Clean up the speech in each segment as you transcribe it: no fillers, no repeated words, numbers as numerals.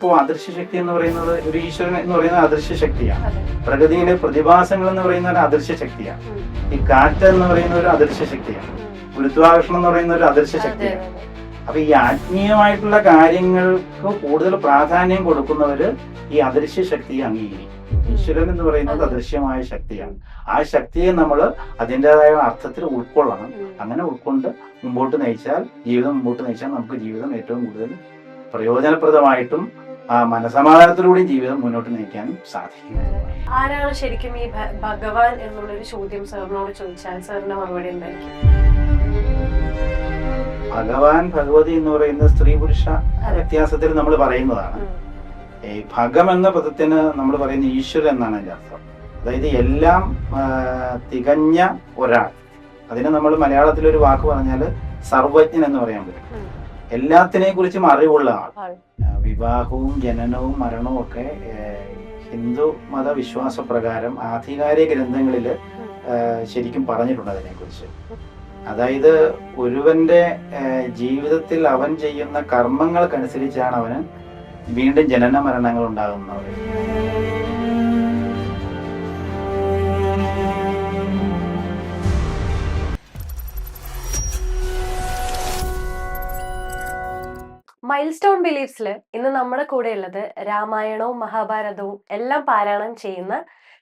നമുക്കിപ്പോ അദൃശ്യ ശക്തി എന്ന് പറയുന്നത് ഒരു ഈശ്വരൻ എന്ന് പറയുന്നത് അദൃശ്യ ശക്തിയാണ്. പ്രകൃതിയിലെ പ്രതിഭാസങ്ങൾ എന്ന് പറയുന്ന ഒരു അദൃശ്യ ശക്തിയാണ്. ഈ കാറ്റ് എന്ന് പറയുന്ന ഒരു അദൃശ്യ ശക്തിയാണ്. ഗുരുത്വാകർഷണം എന്ന് പറയുന്ന ഒരു അദൃശ്യ ശക്തിയാണ്. അപ്പൊ ഈ ആത്മീയമായിട്ടുള്ള കാര്യങ്ങൾക്ക് കൂടുതൽ പ്രാധാന്യം കൊടുക്കുന്നവര് ഈ അദൃശ്യ ശക്തിയെ അംഗീകരിക്കും. ഈശ്വരൻ എന്ന് പറയുന്നത് അദൃശ്യമായ ശക്തിയാണ്. ആ ശക്തിയെ നമ്മൾ അതിൻ്റെതായ അർത്ഥത്തിൽ ഉൾക്കൊള്ളണം. അങ്ങനെ ഉൾക്കൊണ്ട് മുമ്പോട്ട് നയിച്ചാൽ നമുക്ക് ജീവിതം ഏറ്റവും കൂടുതൽ പ്രയോജനപ്രദമായിട്ടും മനസമാധാനത്തിലൂടെയും ജീവിതം മുന്നോട്ട് നയിക്കാനും സാധിക്കും. ആരാണ് ശരിക്കും ഈ ഭഗവാൻ എന്നുള്ളൊരു ചോദ്യം സാറിനോട് ചോദിച്ചാൽ സാറിന്റെ മറുപടി എന്തായിരിക്കും? ഭഗവാൻ ഭഗവതി എന്ന് പറയുന്ന സ്ത്രീ പുരുഷ വ്യത്യാസത്തിൽ നമ്മൾ പറയുന്നതാണ്. ഈ ഭഗം എന്ന പദത്തിന് നമ്മൾ പറയുന്ന ഈശ്വരൻ എന്നാണ് അതിന്റെ അർത്ഥം. അതായത് എല്ലാം തികഞ്ഞ ഒരാൾ. അതിന് നമ്മൾ മലയാളത്തിൽ ഒരു വാക്ക് പറഞ്ഞാൽ സർവജ്ഞൻ എന്ന് പറയാൻ പറ്റും. എല്ലാത്തിനെ കുറിച്ചും അറിവുള്ള ആൾ. വിവാഹവും ജനനവും മരണവും ഒക്കെ ഹിന്ദു മതവിശ്വാസ പ്രകാരം ആധികാരിക ഗ്രന്ഥങ്ങളിൽ ശരിക്കും പറഞ്ഞിട്ടുണ്ട് അതിനെക്കുറിച്ച്. അതായത് ഒരുവന്റെ ജീവിതത്തിൽ അവൻ ചെയ്യുന്ന കർമ്മങ്ങൾക്കനുസരിച്ചാണ് അവന് വീണ്ടും ജനന മരണങ്ങൾ ഉണ്ടാകുന്നത്. മൈൽ സ്റ്റോൺ ബിലീഫ്സിൽ ഇന്ന് നമ്മുടെ കൂടെ ഉള്ളത് രാമായണവും മഹാഭാരതവും എല്ലാം പാരായണം ചെയ്യുന്ന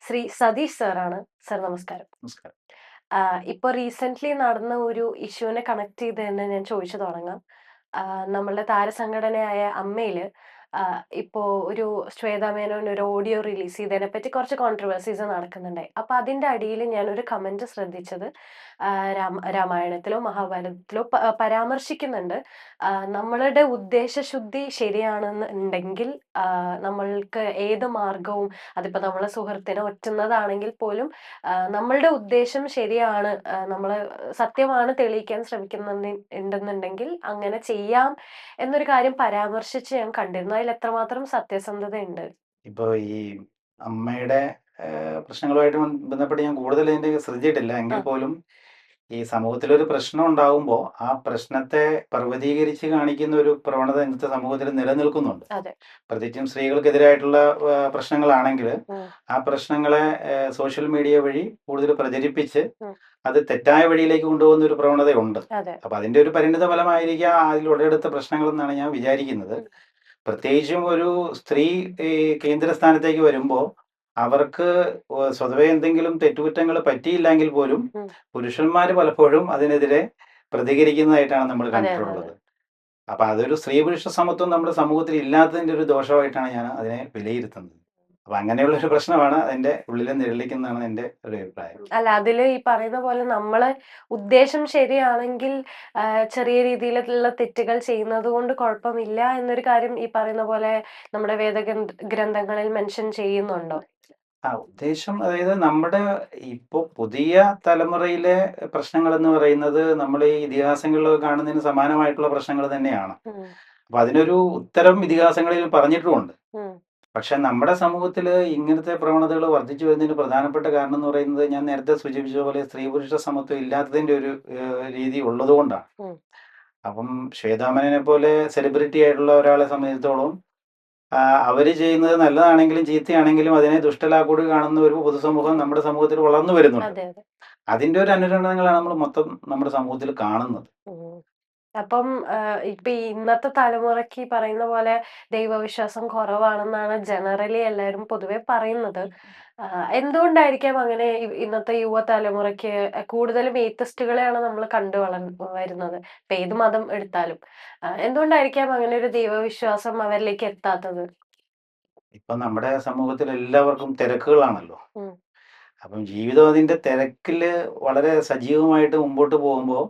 ശ്രീ സതീഷ് സാറാണ്. സർ നമസ്കാരം. നമസ്കാരം. ഇപ്പൊ റീസെന്റ് നടന്ന ഒരു ഇഷ്യൂവിനെ കണക്ട് ചെയ്ത് തന്നെ ഞാൻ ചോദിച്ചു തുടങ്ങാം. നമ്മളുടെ താരസംഘടനയായ അമ്മയില് ഇപ്പോ ഒരു ശ്വേതാ മേനോൻ ഒരു ഓഡിയോ റിലീസ് ചെയ്തതിനെ പറ്റി കുറച്ച് കോൺട്രവേഴ്സീസ് നടക്കുന്നുണ്ടായി. അപ്പൊ അതിന്റെ അടിയിൽ ഞാൻ ഒരു കമന്റ് ശ്രദ്ധിച്ചത് രാമായണത്തിലോ മഹാഭാരതത്തിലോ പരാമർശിക്കുന്നുണ്ട്. നമ്മളുടെ ഉദ്ദേശശുദ്ധി ശരിയാണെന്നുണ്ടെങ്കിൽ നമ്മൾക്ക് ഏത് മാർഗവും, അതിപ്പോ നമ്മളെ സുഹൃത്തിനെ ഒറ്റുന്നതാണെങ്കിൽ പോലും നമ്മളുടെ ഉദ്ദേശം ശരിയാണ്, നമ്മള് സത്യമാണ് തെളിയിക്കാൻ ശ്രമിക്കുന്നുണ്ടെന്നുണ്ടെങ്കിൽ അങ്ങനെ ചെയ്യാം എന്നൊരു കാര്യം പരാമർശിച്ച് ഞാൻ കണ്ടിരുന്നു. അതിൽ എത്രമാത്രം സത്യസന്ധത ഉണ്ട്? ഇപ്പൊ ഈ അമ്മയുടെ പ്രശ്നങ്ങളുമായിട്ട് ബന്ധപ്പെട്ട് ഞാൻ കൂടുതൽ അതിന്റെ ശ്രദ്ധിച്ചിട്ടില്ല. എങ്കിൽ പോലും ഈ സമൂഹത്തിലൊരു പ്രശ്നം ഉണ്ടാകുമ്പോൾ ആ പ്രശ്നത്തെ പർവ്വതീകരിച്ച് കാണിക്കുന്ന ഒരു പ്രവണത ഇന്നത്തെ സമൂഹത്തിൽ നിലനിൽക്കുന്നുണ്ട്. പ്രത്യേകിച്ചും സ്ത്രീകൾക്കെതിരായിട്ടുള്ള പ്രശ്നങ്ങളാണെങ്കിൽ ആ പ്രശ്നങ്ങളെ സോഷ്യൽ മീഡിയ വഴി കൂടുതൽ പ്രചരിപ്പിച്ച് അത് തെറ്റായ വഴിയിലേക്ക് കൊണ്ടുപോകുന്ന ഒരു പ്രവണതയുണ്ട്. അപ്പൊ അതിന്റെ ഒരു പരിണിത ഫലമായിരിക്കാം അതിൽ ഉടലെടുത്ത പ്രശ്നങ്ങൾ എന്നാണ് ഞാൻ വിചാരിക്കുന്നത്. പ്രത്യേകിച്ചും ഒരു സ്ത്രീ കേന്ദ്ര സ്ഥാനത്തേക്ക് വരുമ്പോൾ അവർക്ക് സ്വതവേ എന്തെങ്കിലും തെറ്റുകുറ്റങ്ങൾ പറ്റിയില്ലെങ്കിൽ പോലും പുരുഷന്മാർ പലപ്പോഴും അതിനെതിരെ പ്രതികരിക്കുന്നതായിട്ടാണ് നമ്മൾ കണ്ടിട്ടുള്ളത്. അപ്പൊ അതൊരു സ്ത്രീ പുരുഷ സമത്വം നമ്മുടെ സമൂഹത്തിൽ ഇല്ലാത്തതിന്റെ ഒരു ദോഷമായിട്ടാണ് ഞാൻ അതിനെ വിലയിരുത്തുന്നത്. അപ്പൊ അങ്ങനെയുള്ള ഒരു പ്രശ്നമാണ് അതിന്റെ ഉള്ളിൽ നിഴലിക്കുന്നതാണ് എന്റെ ഒരു അഭിപ്രായം. അല്ല, അതില് ഈ പറയുന്ന പോലെ നമ്മളെ ഉദ്ദേശം ശരിയാണെങ്കിൽ ചെറിയ രീതിയിലുള്ള തെറ്റുകൾ ചെയ്യുന്നത് കൊണ്ട് കുഴപ്പമില്ല എന്നൊരു കാര്യം ഈ പറയുന്ന പോലെ നമ്മുടെ ഗ്രന്ഥങ്ങളിൽ മെൻഷൻ ചെയ്യുന്നുണ്ടോ? ഉദ്ദേശം അതായത് നമ്മുടെ ഇപ്പൊ പുതിയ തലമുറയിലെ പ്രശ്നങ്ങൾ എന്ന് പറയുന്നത് നമ്മൾ ഈ ഇതിഹാസങ്ങളിൽ കാണുന്നതിന് സമാനമായിട്ടുള്ള പ്രശ്നങ്ങൾ തന്നെയാണ്. അപ്പൊ അതിനൊരു ഉത്തരം ഇതിഹാസങ്ങളിൽ പറഞ്ഞിട്ടുമുണ്ട്. പക്ഷെ നമ്മുടെ സമൂഹത്തിൽ ഇങ്ങനത്തെ പ്രവണതകൾ വർദ്ധിച്ചു വരുന്നതിന് പ്രധാനപ്പെട്ട കാരണം എന്ന് പറയുന്നത് ഞാൻ നേരത്തെ സൂചിപ്പിച്ച പോലെ സ്ത്രീ പുരുഷ സമത്വം ഇല്ലാത്തതിന്റെ ഒരു രീതി ഉള്ളത് കൊണ്ടാണ്. അപ്പം ശ്വേതാമേനോനെ പോലെ സെലിബ്രിറ്റി ആയിട്ടുള്ള ഒരാളെ സംബന്ധിച്ചിടത്തോളം അവര് ചെയ്യുന്നത് നല്ലതാണെങ്കിലും ചീത്തയാണെങ്കിലും അതിനെ ദുഷ്ടലാക്കൂടി കാണുന്ന ഒരു പൊതുസമൂഹം നമ്മുടെ സമൂഹത്തിൽ വളർന്നു വരുന്നുണ്ട്. അതിന്റെ ഒരു അനുരണനങ്ങളാണ് നമ്മൾ മൊത്തം നമ്മുടെ സമൂഹത്തിൽ കാണുന്നത്. അപ്പം ഇപ്പൊ ഇന്നത്തെ തലമുറയ്ക്ക് പറയുന്ന പോലെ ദൈവവിശ്വാസം കുറവാണെന്നാണ് ജനറലി എല്ലാവരും പൊതുവെ പറയുന്നത്. എന്തുകൊണ്ടായിരിക്കാം അങ്ങനെ ഇന്നത്തെ യുവതലമുറയ്ക്ക് കൂടുതലും ഏത്തിസ്റ്റുകളെയാണ് നമ്മൾ വരുന്നത്. ഇപ്പൊ ഏത് മതം എടുത്താലും എന്തുകൊണ്ടായിരിക്കാം അങ്ങനെ ഒരു ദൈവവിശ്വാസം അവരിലേക്ക് എത്താത്തത്? ഇപ്പൊ നമ്മുടെ സമൂഹത്തിൽ എല്ലാവർക്കും തിരക്കുകളാണല്ലോ. അപ്പം ജീവിതം അതിന്റെ തിരക്കില് വളരെ സജീവമായിട്ട് മുമ്പോട്ട് പോകുമ്പോൾ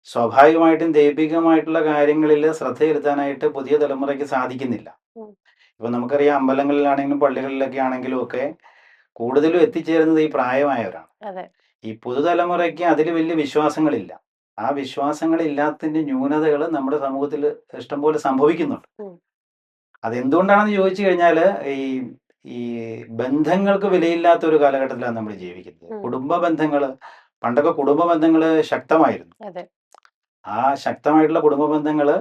സ്വാഭാവികമായിട്ടും ദൈവികമായിട്ടുള്ള കാര്യങ്ങളിൽ ശ്രദ്ധ ചെലുത്താനായിട്ട് പുതിയ തലമുറയ്ക്ക് സാധിക്കുന്നില്ല. ഇപ്പൊ നമുക്കറിയാം അമ്പലങ്ങളിലാണെങ്കിലും പള്ളികളിലൊക്കെ ആണെങ്കിലും ഒക്കെ കൂടുതലും എത്തിച്ചേരുന്നത് ഈ പ്രായമായവരാണ്. ഈ പുതുതലമുറയ്ക്ക് അതിൽ വലിയ വിശ്വാസങ്ങളില്ല. ആ വിശ്വാസങ്ങളില്ലാത്തതിന്റെ ന്യൂനതകൾ നമ്മുടെ സമൂഹത്തിൽ ഇഷ്ടംപോലെ സംഭവിക്കുന്നുണ്ട്. അതെന്തുകൊണ്ടാണെന്ന് ചോദിച്ചു കഴിഞ്ഞാല് ഈ ഈ ബന്ധങ്ങൾക്ക് വിലയില്ലാത്ത ഒരു കാലഘട്ടത്തിലാണ് നമ്മൾ ജീവിക്കുന്നത്. കുടുംബ ബന്ധങ്ങള് പണ്ടൊക്കെ കുടുംബ ബന്ധങ്ങള് ശക്തമായിരുന്നു. ആ ശക്തമായിട്ടുള്ള കുടുംബ ബന്ധങ്ങള്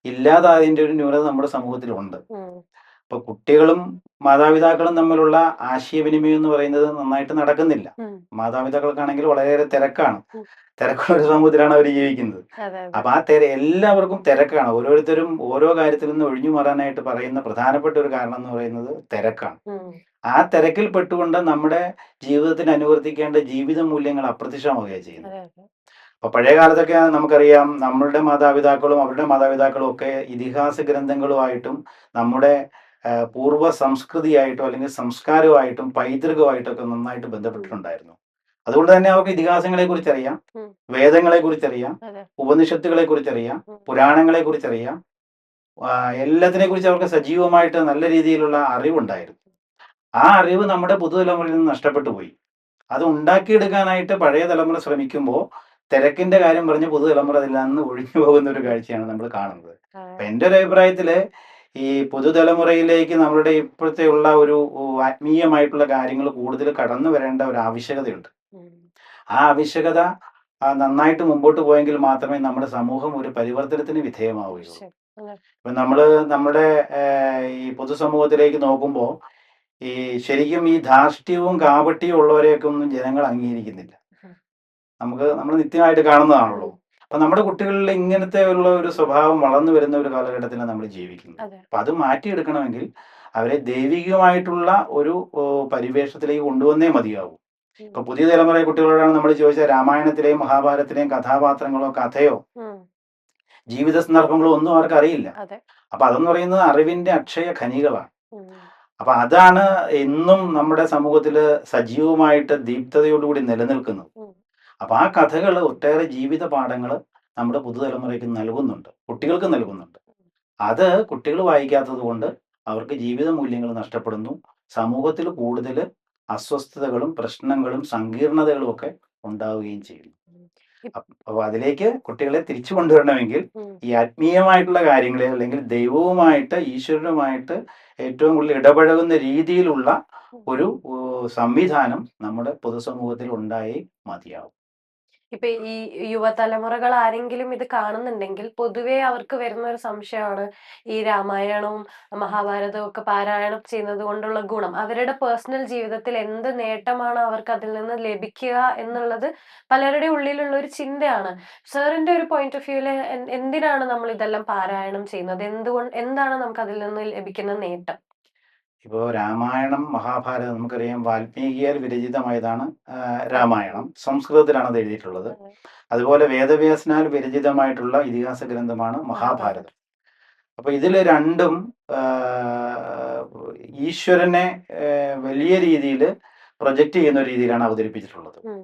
ഇല്ലാതായതിന്റെ ഒരു ന്യൂനത നമ്മുടെ സമൂഹത്തിലുണ്ട്. കുട്ടികളും മാതാപിതാക്കളും തമ്മിലുള്ള ആശയവിനിമയം എന്ന് പറയുന്നത് നന്നായിട്ട് നടക്കുന്നില്ല. ഉം. മാതാപിതാക്കൾക്കാണെങ്കിൽ വളരെയേറെ തിരക്കാണ്. ഉം. തിരക്കുള്ള ഒരു സമൂഹത്തിലാണ് അവർ ജീവിക്കുന്നത്. അതെ, അതെ. അപ്പൊ ആ എല്ലാവർക്കും തിരക്കാണ്. ഓരോരുത്തരും ഓരോ കാര്യത്തിൽ നിന്ന് ഒഴിഞ്ഞു മാറാനായിട്ട് പറയുന്ന പ്രധാനപ്പെട്ട ഒരു കാരണം എന്ന് പറയുന്നത് തിരക്കാണ്. ഉം. ആ തിരക്കിൽ പെട്ടുകൊണ്ട് നമ്മുടെ ജീവിതത്തിന് അനുവർത്തിക്കേണ്ട ജീവിത മൂല്യങ്ങൾ അപ്രത്യക്ഷമാവുകയാണ് ചെയ്യുന്നത്. അതെ, അതെ. അപ്പൊ പഴയ കാലത്തൊക്കെ നമുക്കറിയാം, നമ്മളുടെ മാതാപിതാക്കളും അവരുടെ മാതാപിതാക്കളും ഒക്കെ ഇതിഹാസ ഗ്രന്ഥങ്ങളുമായിട്ടും നമ്മുടെ പൂർവ്വ സംസ്കൃതിയായിട്ടോ അല്ലെങ്കിൽ സംസ്കാരവുമായിട്ടും പൈതൃകമായിട്ടും ഒക്കെ നന്നായിട്ട് ഉം. ബന്ധപ്പെട്ടിട്ടുണ്ടായിരുന്നു. അതുകൊണ്ട് തന്നെ അവർക്ക് ഇതിഹാസങ്ങളെ കുറിച്ചറിയാം, ഉം. വേദങ്ങളെ കുറിച്ചറിയാം, അതെ. ഉപനിഷത്തുകളെ കുറിച്ചറിയാം, ഉം. പുരാണങ്ങളെ കുറിച്ചറിയാം. എല്ലാത്തിനെ കുറിച്ച് അവർക്ക് സജീവമായിട്ട് നല്ല രീതിയിലുള്ള അറിവുണ്ടായിരുന്നു. ആ അറിവ് നമ്മുടെ പുതുതലമുറയിൽ നിന്ന് നഷ്ടപ്പെട്ടു പോയി. അത് ഉണ്ടാക്കിയെടുക്കാനായിട്ട് പഴയ തലമുറ ശ്രമിക്കുമ്പോൾ തിരക്കിന്റെ കാര്യം പറഞ്ഞ് പുതുതലമുറ അതിൽ നിന്ന് ഒഴിഞ്ഞു പോകുന്ന ഒരു കാഴ്ചയാണ് നമ്മൾ കാണുന്നത്. അതെ. അപ്പൊ എൻ്റെ ഒരു അഭിപ്രായത്തില് ഈ പുതുതലമുറയിലേക്ക് നമ്മളുടെ ഇപ്പോഴത്തെ ഉള്ള ഒരു ആത്മീയമായിട്ടുള്ള കാര്യങ്ങൾ കൂടുതൽ കടന്നു വരേണ്ട ഒരു ആവശ്യകതയുണ്ട്. ഉം. ആ ആവശ്യകത നന്നായിട്ട് മുമ്പോട്ട് പോയെങ്കിൽ മാത്രമേ നമ്മുടെ സമൂഹം ഒരു പരിവർത്തനത്തിന് വിധേയമാവുകയുള്ളൂ. ശരി. അതെ. ഇപ്പൊ നമ്മുടെ ഈ പൊതുസമൂഹത്തിലേക്ക് നോക്കുമ്പോൾ ഈ ശരിക്കും ഈ ധാർഷ്ട്യവും കാപട്യവും ഉള്ളവരെയൊക്കെ ഒന്നും ജനങ്ങൾ അംഗീകരിക്കുന്നില്ല. ഉം. നമ്മൾ നിത്യമായിട്ട് കാണുന്നതാണല്ലോ. ഉം. അപ്പൊ നമ്മുടെ കുട്ടികളിൽ ഇങ്ങനത്തെ ഉള്ള ഒരു സ്വഭാവം വളർന്നു വരുന്ന ഒരു കാലഘട്ടത്തിലാണ് നമ്മൾ ജീവിക്കുന്നത്. അതെ. അപ്പൊ അത് മാറ്റിയെടുക്കണമെങ്കിൽ അവരെ ദൈവികമായിട്ടുള്ള ഒരു പരിവേഷത്തിലേക്ക് കൊണ്ടുവന്നേ മതിയാവൂ. ഉം. ഇപ്പൊ പുതിയ തലമുറ കുട്ടികളോടാണ് നമ്മൾ ചോദിച്ചാൽ രാമായണത്തിലെയും മഹാഭാരതത്തിലെയും കഥാപാത്രങ്ങളോ കഥയോ ഉം. ജീവിത സന്ദർഭങ്ങളോ ഒന്നും അവർക്ക് അറിയില്ല. അതെ. അപ്പൊ അതെന്ന് പറയുന്നത് അറിവിന്റെ അക്ഷയ ഖനികളാണ്. ഉം. അപ്പൊ അതാണ് എന്നും നമ്മുടെ സമൂഹത്തില് സജീവമായിട്ട് ദീപ്തതയോടുകൂടി നിലനിൽക്കുന്നത്. ഉം. അപ്പൊ ആ കഥകൾ ഒട്ടേറെ ജീവിത പാഠങ്ങൾ നമ്മുടെ പുതുതലമുറയ്ക്ക് നൽകുന്നുണ്ട്, കുട്ടികൾക്ക് നൽകുന്നുണ്ട്. അത് കുട്ടികൾ വായിക്കാത്തത് കൊണ്ട് അവർക്ക് ജീവിത മൂല്യങ്ങൾ നഷ്ടപ്പെടുന്നു. സമൂഹത്തിൽ കൂടുതൽ അസ്വസ്ഥതകളും പ്രശ്നങ്ങളും സങ്കീർണതകളും ഒക്കെ ഉണ്ടാവുകയും ചെയ്യുന്നു. ഉം. ഇപ് അപ്പോൾ അതിലേക്ക് കുട്ടികളെ തിരിച്ചു കൊണ്ടുവരണമെങ്കിൽ ഉം. ഈ ആത്മീയമായിട്ടുള്ള കാര്യങ്ങളെ അല്ലെങ്കിൽ ദൈവവുമായിട്ട് ഈശ്വരനുമായിട്ട് ഏറ്റവും കൂടുതൽ ഇടപഴകുന്ന രീതിയിലുള്ള ഉം. ഒരു സംവിധാനം നമ്മുടെ പൊതുസമൂഹത്തിൽ ഉണ്ടായി മതിയാവും. ഇപ്പൊ ഈ യുവതലമുറകൾ ആരെങ്കിലും ഇത് കാണുന്നുണ്ടെങ്കിൽ പൊതുവേ അവർക്ക് വരുന്ന ഒരു സംശയമാണ് ഈ രാമായണവും മഹാഭാരതവും ഒക്കെ പാരായണം ചെയ്യുന്നത് കൊണ്ടുള്ള ഗുണം. അവരുടെ പേഴ്സണൽ ജീവിതത്തിൽ എന്ത് നേട്ടമാണ് അവർക്ക് അതിൽ നിന്ന് ലഭിക്കുക എന്നുള്ളത് പലരുടെ ഉള്ളിലുള്ള ഒരു ചിന്തയാണ്. സാറിന്റെ ഒരു പോയിന്റ് ഓഫ് വ്യൂല് എന്തിനാണ് നമ്മൾ ഇതെല്ലാം പാരായണം ചെയ്യുന്നത്? എന്താണ് നമുക്ക് അതിൽ നിന്ന് ലഭിക്കുന്ന നേട്ടം? ഇപ്പോൾ രാമായണം മഹാഭാരതം നമുക്കറിയാം, വാൽമീകിയാൽ വിരചിതമായതാണ് രാമായണം. സംസ്കൃതത്തിലാണ് അത് എഴുതിയിട്ടുള്ളത്. അതെ. അതുപോലെ വേദവ്യാസനാൽ വിരചിതമായിട്ടുള്ള ഇതിഹാസ ഗ്രന്ഥമാണ് മഹാഭാരതം. മഹാഭാരതം. അപ്പൊ ഇതിൽ രണ്ടും ഈശ്വരനെ വലിയ രീതിയിൽ പ്രൊജക്റ്റ് ചെയ്യുന്ന ഒരു രീതിയിലാണ് അവതരിപ്പിച്ചിട്ടുള്ളത്. ഉം.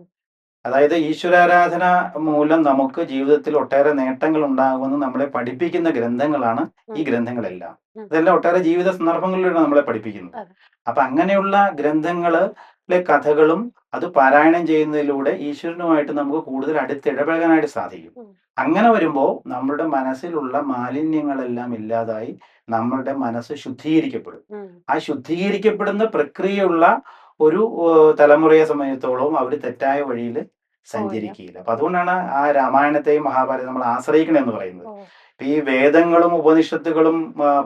അതായത് ഈശ്വരാരാധന മൂലം നമുക്ക് ജീവിതത്തിൽ ഒട്ടേറെ നേട്ടങ്ങൾ ഉണ്ടാകുമെന്ന് നമ്മളെ പഠിപ്പിക്കുന്ന ഗ്രന്ഥങ്ങളാണ് ഈ ഉം. ഗ്രന്ഥങ്ങളെല്ലാം. ഉം. ഇതെല്ലാം ഒട്ടേറെ ജീവിത സന്ദർഭങ്ങളിലൂടെ നമ്മളെ പഠിപ്പിക്കുന്നത്. അതെ. അപ്പൊ അങ്ങനെയുള്ള ഗ്രന്ഥങ്ങളിലെ കഥകളും അത് പാരായണം ചെയ്യുന്നതിലൂടെ ഈശ്വരനുമായിട്ട് നമുക്ക് കൂടുതൽ അടുത്തിടപഴകാനായിട്ട് സാധിക്കും. ഉം. അങ്ങനെ വരുമ്പോൾ നമ്മുടെ മനസ്സിലുള്ള മാലിന്യങ്ങളെല്ലാം ഇല്ലാതായി നമ്മളുടെ മനസ്സ് ശുദ്ധീകരിക്കപ്പെടും. ഉം. ആ ശുദ്ധീകരിക്കപ്പെടുന്ന പ്രക്രിയയുള്ള ഒരു തലമുറയെ സംബന്ധിച്ചിടത്തോളം അവർ തെറ്റായ വഴിയിൽ പോവില്ല. സഞ്ചരിക്കുകയില്ല. അപ്പൊ അതുകൊണ്ടാണ് ആ രാമായണത്തെയും മഹാഭാരതം നമ്മൾ ആശ്രയിക്കണമെന്ന് പറയുന്നത്. ഓ. ഇപ്പൊ ഈ വേദങ്ങളും ഉപനിഷത്തുകളും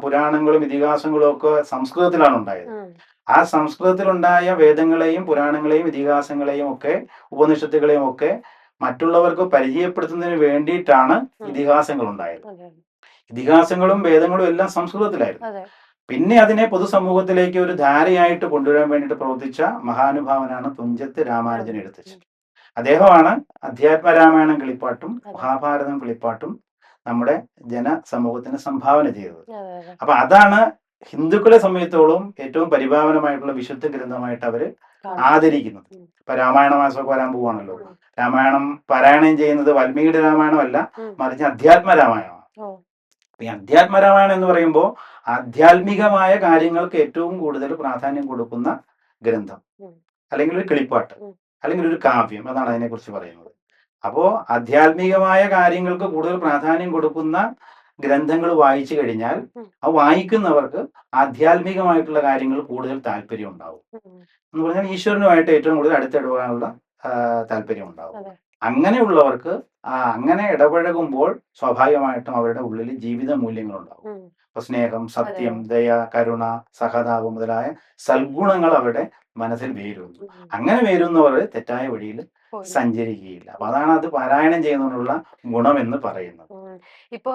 പുരാണങ്ങളും ഇതിഹാസങ്ങളും ഒക്കെ സംസ്കൃതത്തിലാണ് ഉണ്ടായത്. ഉം. ആ സംസ്കൃതത്തിലുണ്ടായ വേദങ്ങളെയും പുരാണങ്ങളെയും ഇതിഹാസങ്ങളെയും ഒക്കെ ഉപനിഷത്തുകളെയും ഒക്കെ മറ്റുള്ളവർക്ക് പരിചയപ്പെടുത്തുന്നതിന് വേണ്ടിയിട്ടാണ് ഉം. ഇതിഹാസങ്ങൾ ഉണ്ടായത്. അതെ. ഇതിഹാസങ്ങളും വേദങ്ങളും എല്ലാം സംസ്കൃതത്തിലായിരുന്നു. അതെ. പിന്നെ അതിനെ പൊതുസമൂഹത്തിലേക്ക് ഒരു ധാരയായിട്ട് കൊണ്ടുവരാൻ വേണ്ടിയിട്ട് പ്രവർത്തിച്ച മഹാനുഭാവനാണ് തുഞ്ചത്ത് രാമാനുജൻ എഴുത്തച്ഛൻ. അദ്ദേഹമാണ് അധ്യാത്മരാമായണം കിളിപ്പാട്ടും അതെ. മഹാഭാരതം കിളിപ്പാട്ടും നമ്മുടെ ജനസമൂഹത്തിന് സംഭാവന ചെയ്തത്. അതെ. അതെ. അപ്പൊ അതാണ് ഹിന്ദുക്കളെ സംബന്ധിച്ചോളം ഏറ്റവും പരിപാവനമായിട്ടുള്ള വിശുദ്ധ ഗ്രന്ഥമായിട്ട് അവര് കാണും. ആദരിക്കുന്നത്. ഉം. ഇപ്പൊ രാമായണ മാസമൊക്കെ വരാൻ പോവാണല്ലോ. ഉം. രാമായണം പാരായണം ചെയ്യുന്നത് വാൽമീകിയുടെ രാമായണമല്ല, ഉം. മറിച്ച് അധ്യാത്മരാമായണമാണ്. ഓ. ഈ അധ്യാത്മരാമായണം എന്ന് പറയുമ്പോൾ ആധ്യാത്മികമായ കാര്യങ്ങൾക്ക് ഏറ്റവും കൂടുതൽ പ്രാധാന്യം കൊടുക്കുന്ന ഗ്രന്ഥം, ഉം. അല്ലെങ്കിൽ ഒരു കിളിപ്പാട്ട്, ഉം. അല്ലെങ്കിൽ ഒരു കാവ്യം, അതാണ് അതിനെക്കുറിച്ച് പറയുന്നത്. അപ്പോൾ ആധ്യാത്മികമായ കാര്യങ്ങൾക്ക് കൂടുതൽ പ്രാധാന്യം കൊടുക്കുന്ന ഗ്രന്ഥങ്ങൾ വായിച്ചു കഴിഞ്ഞാൽ ഉം. അത് വായിക്കുന്നവർക്ക് ആധ്യാത്മികമായിട്ടുള്ള കാര്യങ്ങൾ കൂടുതൽ താല്പര്യം ഉണ്ടാവും. ഉം. എന്ന് പറഞ്ഞാൽ ഈശ്വരനുമായിട്ട് ഏറ്റവും കൂടുതൽ അടുത്തിടപെടാനുള്ള താല്പര്യം ഉണ്ടാവും. അതെ. അങ്ങനെയുള്ളവർക്ക് അങ്ങനെ ഇടപഴകുമ്പോൾ സ്വാഭാവികമായിട്ടും അവരുടെ ഉള്ളിൽ ജീവിത മൂല്യങ്ങൾ ഉണ്ടാവും. ഉം. അപ്പൊ സ്നേഹം, അതെ. സത്യം, ദയ, കരുണ, സഹതാപം മുതലായ സൽഗുണങ്ങൾ അവരുടെ മനസ്സിൽ വേരൂന്നു. ഉം. അങ്ങനെ വേരുന്നവർ തെറ്റായ വഴിയിൽ പോയില്ല. സഞ്ചരിക്കുകയില്ല. അപ്പൊ അതാണ് അത് പാരായണം ചെയ്യുന്നതിനുള്ള ഗുണമെന്ന് പറയുന്നത്. ഉം. ഇപ്പോ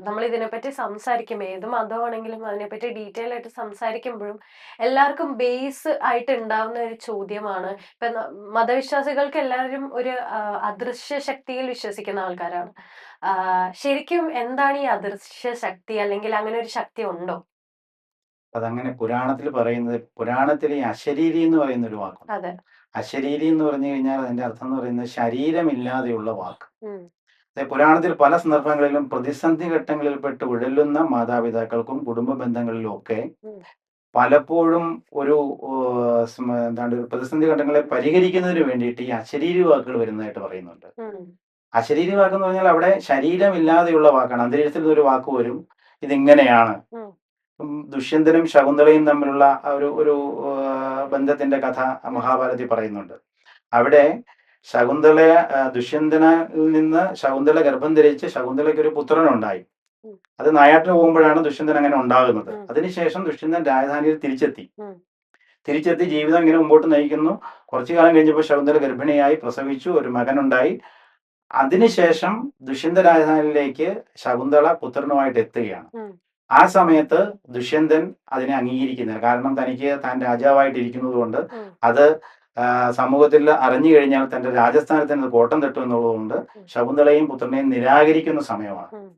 നമ്മൾ ഇതിനെപ്പറ്റി സംസാരിക്കുമ്പോ ഏത് മതമാണെങ്കിലും അതിനെപ്പറ്റി ഡീറ്റെയിൽ ആയിട്ട് സംസാരിക്കുമ്പോഴും എല്ലാവർക്കും ബേസ് ആയിട്ട് ഉണ്ടാവുന്ന ഒരു ചോദ്യമാണ്. ഇപ്പൊ മതവിശ്വാസികൾക്ക് എല്ലാവരും ഒരു അദൃശ്യ ശക്തിയിൽ വിശ്വസിക്കുന്ന ആൾക്കാരാണ്. ശരിക്കും എന്താണ് ഈ അദൃശ്യ ശക്തി, അല്ലെങ്കിൽ അങ്ങനെ ഒരു ശക്തി ഉണ്ടോ? അതങ്ങനെ പുരാണത്തിൽ പറയുന്നത്, പുരാണത്തിൽ ഈ അശരീരി എന്ന് പറയുന്ന ഒരു വാക്കുണ്ട്. അതെ. അശരീരി എന്ന് പറഞ്ഞു കഴിഞ്ഞാൽ അതിന്റെ അർത്ഥം എന്ന് പറയുന്നത് ശരീരമില്ലാതെയുള്ള വാക്ക്. ഉം. പുരാണത്തിൽ പല സന്ദർഭങ്ങളിലും പ്രതിസന്ധി ഘട്ടങ്ങളിൽ പെട്ട് ഉഴലുന്ന മാതാപിതാക്കൾക്കും കുടുംബ ബന്ധങ്ങളിലും ഒക്കെ ഉം. പലപ്പോഴും ഒരു എന്താണ് ഒരു പ്രതിസന്ധി ഘട്ടങ്ങളെ പരിഹരിക്കുന്നതിന് വേണ്ടിയിട്ട് ഈ അശരീരി വാക്കുകൾ വരുന്നതായിട്ട് പറയുന്നുണ്ട്. ഉം. അശരീരി വാക്ക് എന്ന് പറഞ്ഞാൽ അവിടെ ശരീരമില്ലാതെയുള്ള വാക്കാണ്. അന്തരീക്ഷത്തിൽ നിന്ന് ഒരു വാക്ക് വരും, ഇതിങ്ങനെയാണ്. ഉം. ദുഷ്യന്തനും ശകുന്തളയും തമ്മിലുള്ള ആ ഒരു ഒരു ബന്ധത്തിന്റെ കഥ മഹാഭാരതത്തിൽ പറയുന്നുണ്ട്. അവിടെ ശകുന്തള ദുഷ്യന്തനിൽ നിന്ന് ശകുന്തള ഗർഭം ധരിച്ച് ശകുന്തളയ്ക്ക് ഒരു പുത്രനുണ്ടായി. ഉം. അത് നായാട്ടിന് പോകുമ്പോഴാണ് ദുഷ്യന്തൻ അങ്ങനെ ഉണ്ടാകുന്നത്. ഉം. അതിനുശേഷം ദുഷ്യന്തൻ രാജധാനിയിൽ തിരിച്ചെത്തി. ഉം. തിരിച്ചെത്തി ജീവിതം ഇങ്ങനെ മുമ്പോട്ട് നയിക്കുന്നു. കുറച്ചു കാലം കഴിഞ്ഞപ്പോൾ ശകുന്തള ഗർഭിണിയായി, പ്രസവിച്ചു, ഒരു മകനുണ്ടായി. അതിനുശേഷം ദുഷ്യന്ത രാജധാനിയിലേക്ക് ശകുന്തള പുത്രനുമായിട്ട് എത്തുകയാണ്. ഉം. ആ സമയത്ത് ദുഷ്യന്തൻ അതിനെ അംഗീകരിക്കുന്നില്ല. കാരണം തനിക്ക് താൻ രാജാവായിട്ട് ഇരിക്കുന്നത് കൊണ്ട് ഉം. അത് സമൂഹത്തിൽ അറിഞ്ഞു കഴിഞ്ഞാൽ തന്റെ രാജസ്ഥാനത്തിന് കോട്ടം തട്ടും എന്നുള്ളതുകൊണ്ട് ശകുന്തളയും പുത്രനെയും നിരാകരിക്കുന്ന സമയമാണ്. ഉം.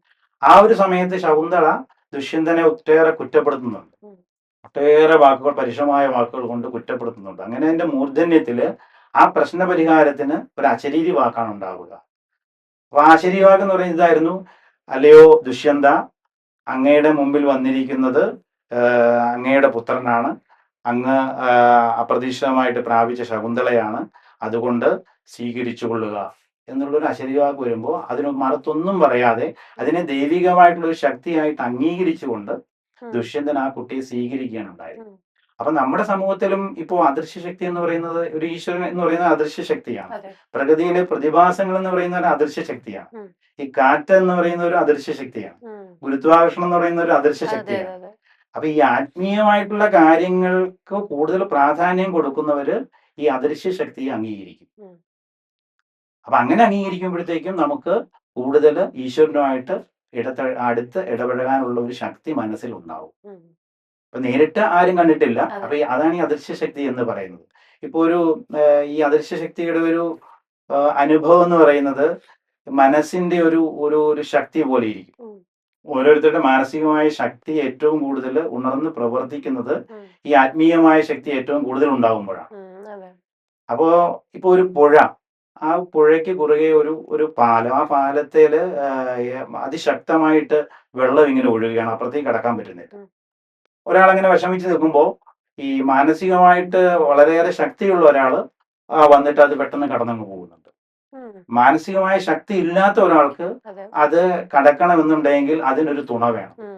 ആ ഒരു സമയത്ത് ശകുന്തള ദുഷ്യന്തനെ ഒട്ടേറെ കുറ്റപ്പെടുത്തുന്നുണ്ട്. ഉം. ഒട്ടേറെ വാക്കുകൾ, പരുഷമായ വാക്കുകൾ കൊണ്ട് കുറ്റപ്പെടുത്തുന്നുണ്ട്. അങ്ങനെ അതിന്റെ മൂർധന്യത്തില് ആ പ്രശ്ന പരിഹാരത്തിന് ഒരു അശരീരി വാക്കാണ് ഉണ്ടാവുക. അപ്പൊ ആ അശരീരി വാക്ക് എന്ന് പറയുന്നത് ഇതായിരുന്നു: അല്ലയോ ദുഷ്യന്ത, അങ്ങയുടെ മുമ്പിൽ വന്നിരിക്കുന്നത് അങ്ങയുടെ പുത്രനാണ്. അങ്ങ് അപ്രതീക്ഷിതമായിട്ട് പ്രാപിച്ച ശകുന്തളയാണ്. അതുകൊണ്ട് സ്വീകരിച്ചു കൊള്ളുക എന്നുള്ളൊരു അശരീരി വാക്ക് വരുമ്പോൾ അതിന് മറുത്തൊന്നും പറയാതെ അതിനെ ദൈവികമായിട്ടുള്ള ഒരു ശക്തിയായിട്ട് അംഗീകരിച്ചുകൊണ്ട് ഉം. ദുഷ്യന്തൻ ആ കുട്ടിയെ സ്വീകരിക്കുകയാണ് ഉണ്ടായത്. ഉം. അപ്പൊ നമ്മുടെ സമൂഹത്തിലും ഇപ്പോൾ അദൃശ്യ ശക്തി എന്ന് പറയുന്നത്, ഒരു ഈശ്വരൻ എന്ന് പറയുന്നത് അദൃശ്യ ശക്തിയാണ്. അതെ. പ്രകൃതിയിലെ പ്രതിഭാസങ്ങൾ എന്ന് പറയുന്ന ഒരു അദൃശ്യ ശക്തിയാണ്. ഉം. ഈ കാറ്റ് എന്ന് പറയുന്ന ഒരു അദൃശ്യ ശക്തിയാണ്. ഉം. ഗുരുത്വാകർഷണം എന്ന് പറയുന്ന ഒരു അദൃശ്യ അതെ, ശക്തിയാണ്. അതെ. അപ്പൊ ഈ ആത്മീയമായിട്ടുള്ള കാര്യങ്ങൾക്ക് കൂടുതൽ പ്രാധാന്യം കൊടുക്കുന്നവര് ഈ അദൃശ്യ ശക്തിയെ അംഗീകരിക്കും. ഉം. അപ്പൊ അങ്ങനെ അംഗീകരിക്കുമ്പോഴത്തേക്കും നമുക്ക് കൂടുതൽ ഈശ്വരനുമായിട്ട് അടുത്ത് ഇടപഴകാനുള്ള ഒരു ശക്തി മനസ്സിൽ ഉണ്ടാവും. ഉം. അപ്പൊ നേരിട്ട് ആരും കണ്ടിട്ടില്ല. അതെ. അപ്പൊ അതാണ് ഈ അദൃശ്യ ശക്തി എന്ന് പറയുന്നത്. ഇപ്പൊ ഒരു ഈ അദൃശ്യ ശക്തിയുടെ ഒരു അനുഭവം എന്ന് പറയുന്നത് മനസ്സിന്റെ ഒരു ഒരു ഒരു ശക്തി പോലെ ഇരിക്കും. ഉം. ഓരോരുത്തരുടെ മാനസികമായ ശക്തി ഏറ്റവും കൂടുതൽ ഉണർന്ന് പ്രവർത്തിക്കുന്നത് ഉം. ഈ ആത്മീയമായ ശക്തി ഏറ്റവും കൂടുതൽ ഉണ്ടാകുമ്പോഴാണ്. ഉം. അതെ. അപ്പോ ഇപ്പൊ ഒരു പുഴ, ആ പുഴയ്ക്ക് കുറുകെ ഒരു ഒരു പാലം, ആ പാലത്തില് അതിശക്തമായിട്ട് വെള്ളം ഇങ്ങനെ ഒഴുകുകയാണ്, അപ്പുറത്തേക്ക് കടക്കാൻ പറ്റുന്നില്ല. ഉം. ഒരാളങ്ങനെ വിഷമിച്ച് നിൽക്കുമ്പോൾ ഈ മാനസികമായിട്ട് വളരെയേറെ ശക്തിയുള്ള ഒരാള് വന്നിട്ട് അത് പെട്ടെന്ന് കടന്നങ്ങ് പോകുന്നുണ്ട്. ഉം. മാനസികമായ ശക്തി ഇല്ലാത്ത ഒരാൾക്ക് അതെ. അത് കടക്കണമെന്നുണ്ടെങ്കിൽ അതിനൊരു തുണ വേണം. ഉം.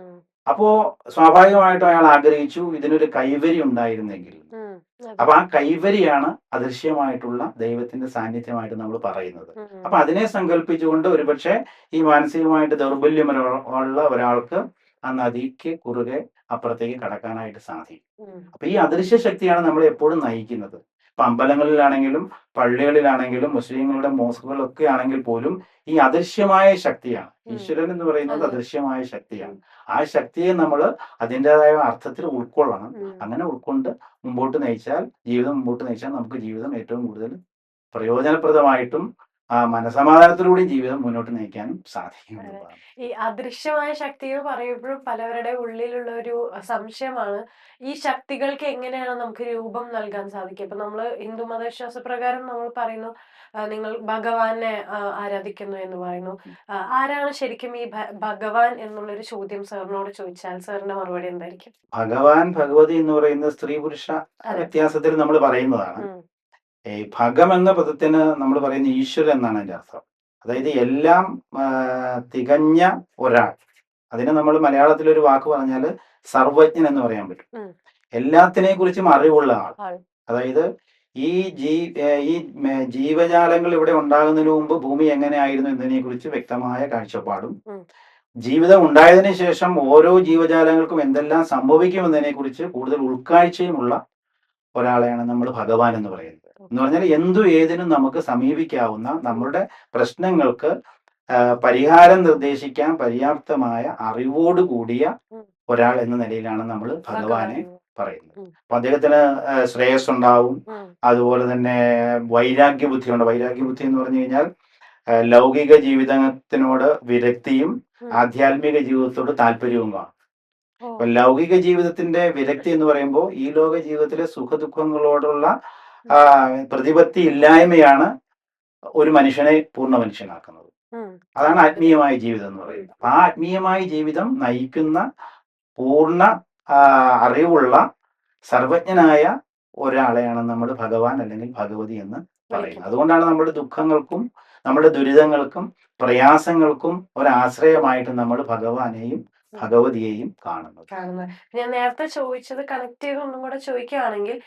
അപ്പോ സ്വാഭാവികമായിട്ടും അയാൾ ആഗ്രഹിച്ചു ഇതിനൊരു കൈവരി ഉണ്ടായിരുന്നെങ്കിൽ. ഉം. അതെ. അപ്പൊ ആ കൈവരിയാണ് അദൃശ്യമായിട്ടുള്ള ദൈവത്തിന്റെ സാന്നിധ്യമായിട്ട് നമ്മൾ പറയുന്നത്. ഉം. അപ്പൊ അതിനെ സങ്കല്പിച്ചുകൊണ്ട് ഒരുപക്ഷെ ഈ മാനസികമായിട്ട് ദൗർബല്യമുള്ള ഒരാൾക്ക് ആ നദിക്ക് കുറുകെ അപ്പുറത്തേക്ക് കടക്കാനായിട്ട് സാധിക്കും. ഉം. അപ്പൊ ഈ അദൃശ്യ ശക്തിയാണ് നമ്മളെ എപ്പോഴും നയിക്കുന്നത്. ഇപ്പൊ അമ്പലങ്ങളിലാണെങ്കിലും പള്ളികളിലാണെങ്കിലും മുസ്ലിങ്ങളുടെ മോസ്കുകളൊക്കെ ആണെങ്കിൽ പോലും ഈ അദൃശ്യമായ ശക്തിയാണ്. ഉം. ഈശ്വരൻ എന്ന് പറയുന്നത് അതെ. അദൃശ്യമായ ശക്തിയാണ്. ആ ശക്തിയെ നമ്മൾ അതിൻ്റെതായ അർത്ഥത്തിൽ ഉൾക്കൊള്ളണം. ഉം. അങ്ങനെ ഉൾക്കൊണ്ട് മുമ്പോട്ട് നയിച്ചാൽ, ജീവിതം മുമ്പോട്ട് നയിച്ചാൽ നമുക്ക് ജീവിതം ഏറ്റവും കൂടുതൽ പ്രയോജനപ്രദമായിട്ടും മനസമാധാനത്തിലൂടെയും ജീവിതം മുന്നോട്ട് നയിക്കാനും സാധിക്കും അതെ. എന്നുള്ളതാണ്. ഈ അദൃശ്യമായ ശക്തിയെ പറയുമ്പോഴും പലവരുടെ ഉള്ളിലുള്ള ഒരു സംശയമാണ്, ഈ ശക്തികൾക്ക് എങ്ങനെയാണ് നമുക്ക് രൂപം നൽകാൻ സാധിക്കുക? ഇപ്പൊ നമ്മള് ഹിന്ദു മതവിശ്വാസ പ്രകാരം നമ്മൾ പറയുന്നു, നിങ്ങൾ ഭഗവാനെ ആരാധിക്കുന്നു എന്ന് പറയുന്നു. ആരാണ് ശരിക്കും ഈ ഭഗവാൻ എന്നുള്ളൊരു ചോദ്യം സാറിനോട് ചോദിച്ചാൽ സാറിന്റെ മറുപടി എന്തായിരിക്കും? ഭഗവാൻ, ഭഗവതി എന്ന് പറയുന്ന സ്ത്രീ പുരുഷ അതെ. വ്യത്യാസത്തിൽ നമ്മൾ പറയുന്നതാണ്. ഉം. ഈ ഭഗം എന്ന പദത്തിന് നമ്മൾ പറയുന്ന ഈശ്വരൻ എന്നാണ് അതിന്റെ അർത്ഥം. അതായത് എല്ലാം തികഞ്ഞ ഒരാൾ. അതിന് നമ്മൾ മലയാളത്തിൽ ഒരു വാക്ക് പറഞ്ഞാൽ സർവജ്ഞൻ എന്ന് പറയാൻ പറ്റും. ഉം. എല്ലാത്തിനെ കുറിച്ചും അറിവുള്ള ആൾ. ആൾ. അതായത് ഈ ജീവജാലങ്ങൾ ഇവിടെ ഉണ്ടാകുന്നതിന് മുമ്പ് ഭൂമി എങ്ങനെയായിരുന്നു എന്നതിനെ കുറിച്ച് വ്യക്തമായ കാഴ്ചപ്പാടും ഉം. ജീവിതം ഉണ്ടായതിനു ശേഷം ഓരോ ജീവജാലങ്ങൾക്കും എന്തെല്ലാം സംഭവിക്കുമെന്നതിനെക്കുറിച്ച് കൂടുതൽ ഉൾക്കാഴ്ചയുമുള്ള ഒരാളെയാണ് നമ്മൾ ഭഗവാൻ എന്ന് പറയുന്നത്. എന്ന് പറഞ്ഞാൽ എന്തും ഏതിനും നമുക്ക് സമീപിക്കാവുന്ന, നമ്മളുടെ പ്രശ്നങ്ങൾക്ക് പരിഹാരം നിർദ്ദേശിക്കാൻ പര്യാപ്തമായ അറിവോട് കൂടിയ ഒരാൾ എന്ന നിലയിലാണ് നമ്മൾ ഭഗവാനെ പറയുന്നത്. അപ്പൊ അദ്ദേഹത്തിന് ശ്രേയസ് ഉണ്ടാവും, അതുപോലെ തന്നെ വൈരാഗ്യ ബുദ്ധിയുണ്ട്. വൈരാഗ്യ ബുദ്ധി എന്ന് പറഞ്ഞു കഴിഞ്ഞാൽ ലൗകിക ജീവിതത്തിനോട് വിരക്തിയും ആധ്യാത്മിക ജീവിതത്തോട് താല്പര്യവും കാണും. അപ്പൊ ലൗകിക ജീവിതത്തിന്റെ വിരക്തി എന്ന് പറയുമ്പോൾ ഈ ലോക ജീവിതത്തിലെ സുഖദുഃഖങ്ങളോടുള്ള പ്രതിപത്തി ഇല്ലായ്മയാണ് ഒരു മനുഷ്യനെ പൂർണ്ണ മനുഷ്യനാക്കുന്നത്. അതാണ് ആത്മീയമായ ജീവിതം എന്ന് പറയുന്നത്. ആ ആത്മീയമായ ജീവിതം നയിക്കുന്ന പൂർണ്ണ അറിവുള്ള സർവജ്ഞനായ ഒരാളെയാണ് നമ്മൾ ഭഗവാൻ അല്ലെങ്കിൽ ഭഗവതി എന്ന് പറയുന്നത്. അതുകൊണ്ടാണ് നമ്മുടെ ദുഃഖങ്ങൾക്കും നമ്മുടെ ദുരിതങ്ങൾക്കും പ്രയാസങ്ങൾക്കും ഒരാശ്രയമായിട്ട് നമ്മൾ ഭഗവാനെയും ഭഗവതിയെയും കാണുന്നത്. ഞാൻ നേരത്തെ ചോദിച്ചത് കണക്ട് ചെയ്ത് ഒന്നും കൂടെ ചോദിക്കുകയാണെങ്കിൽ,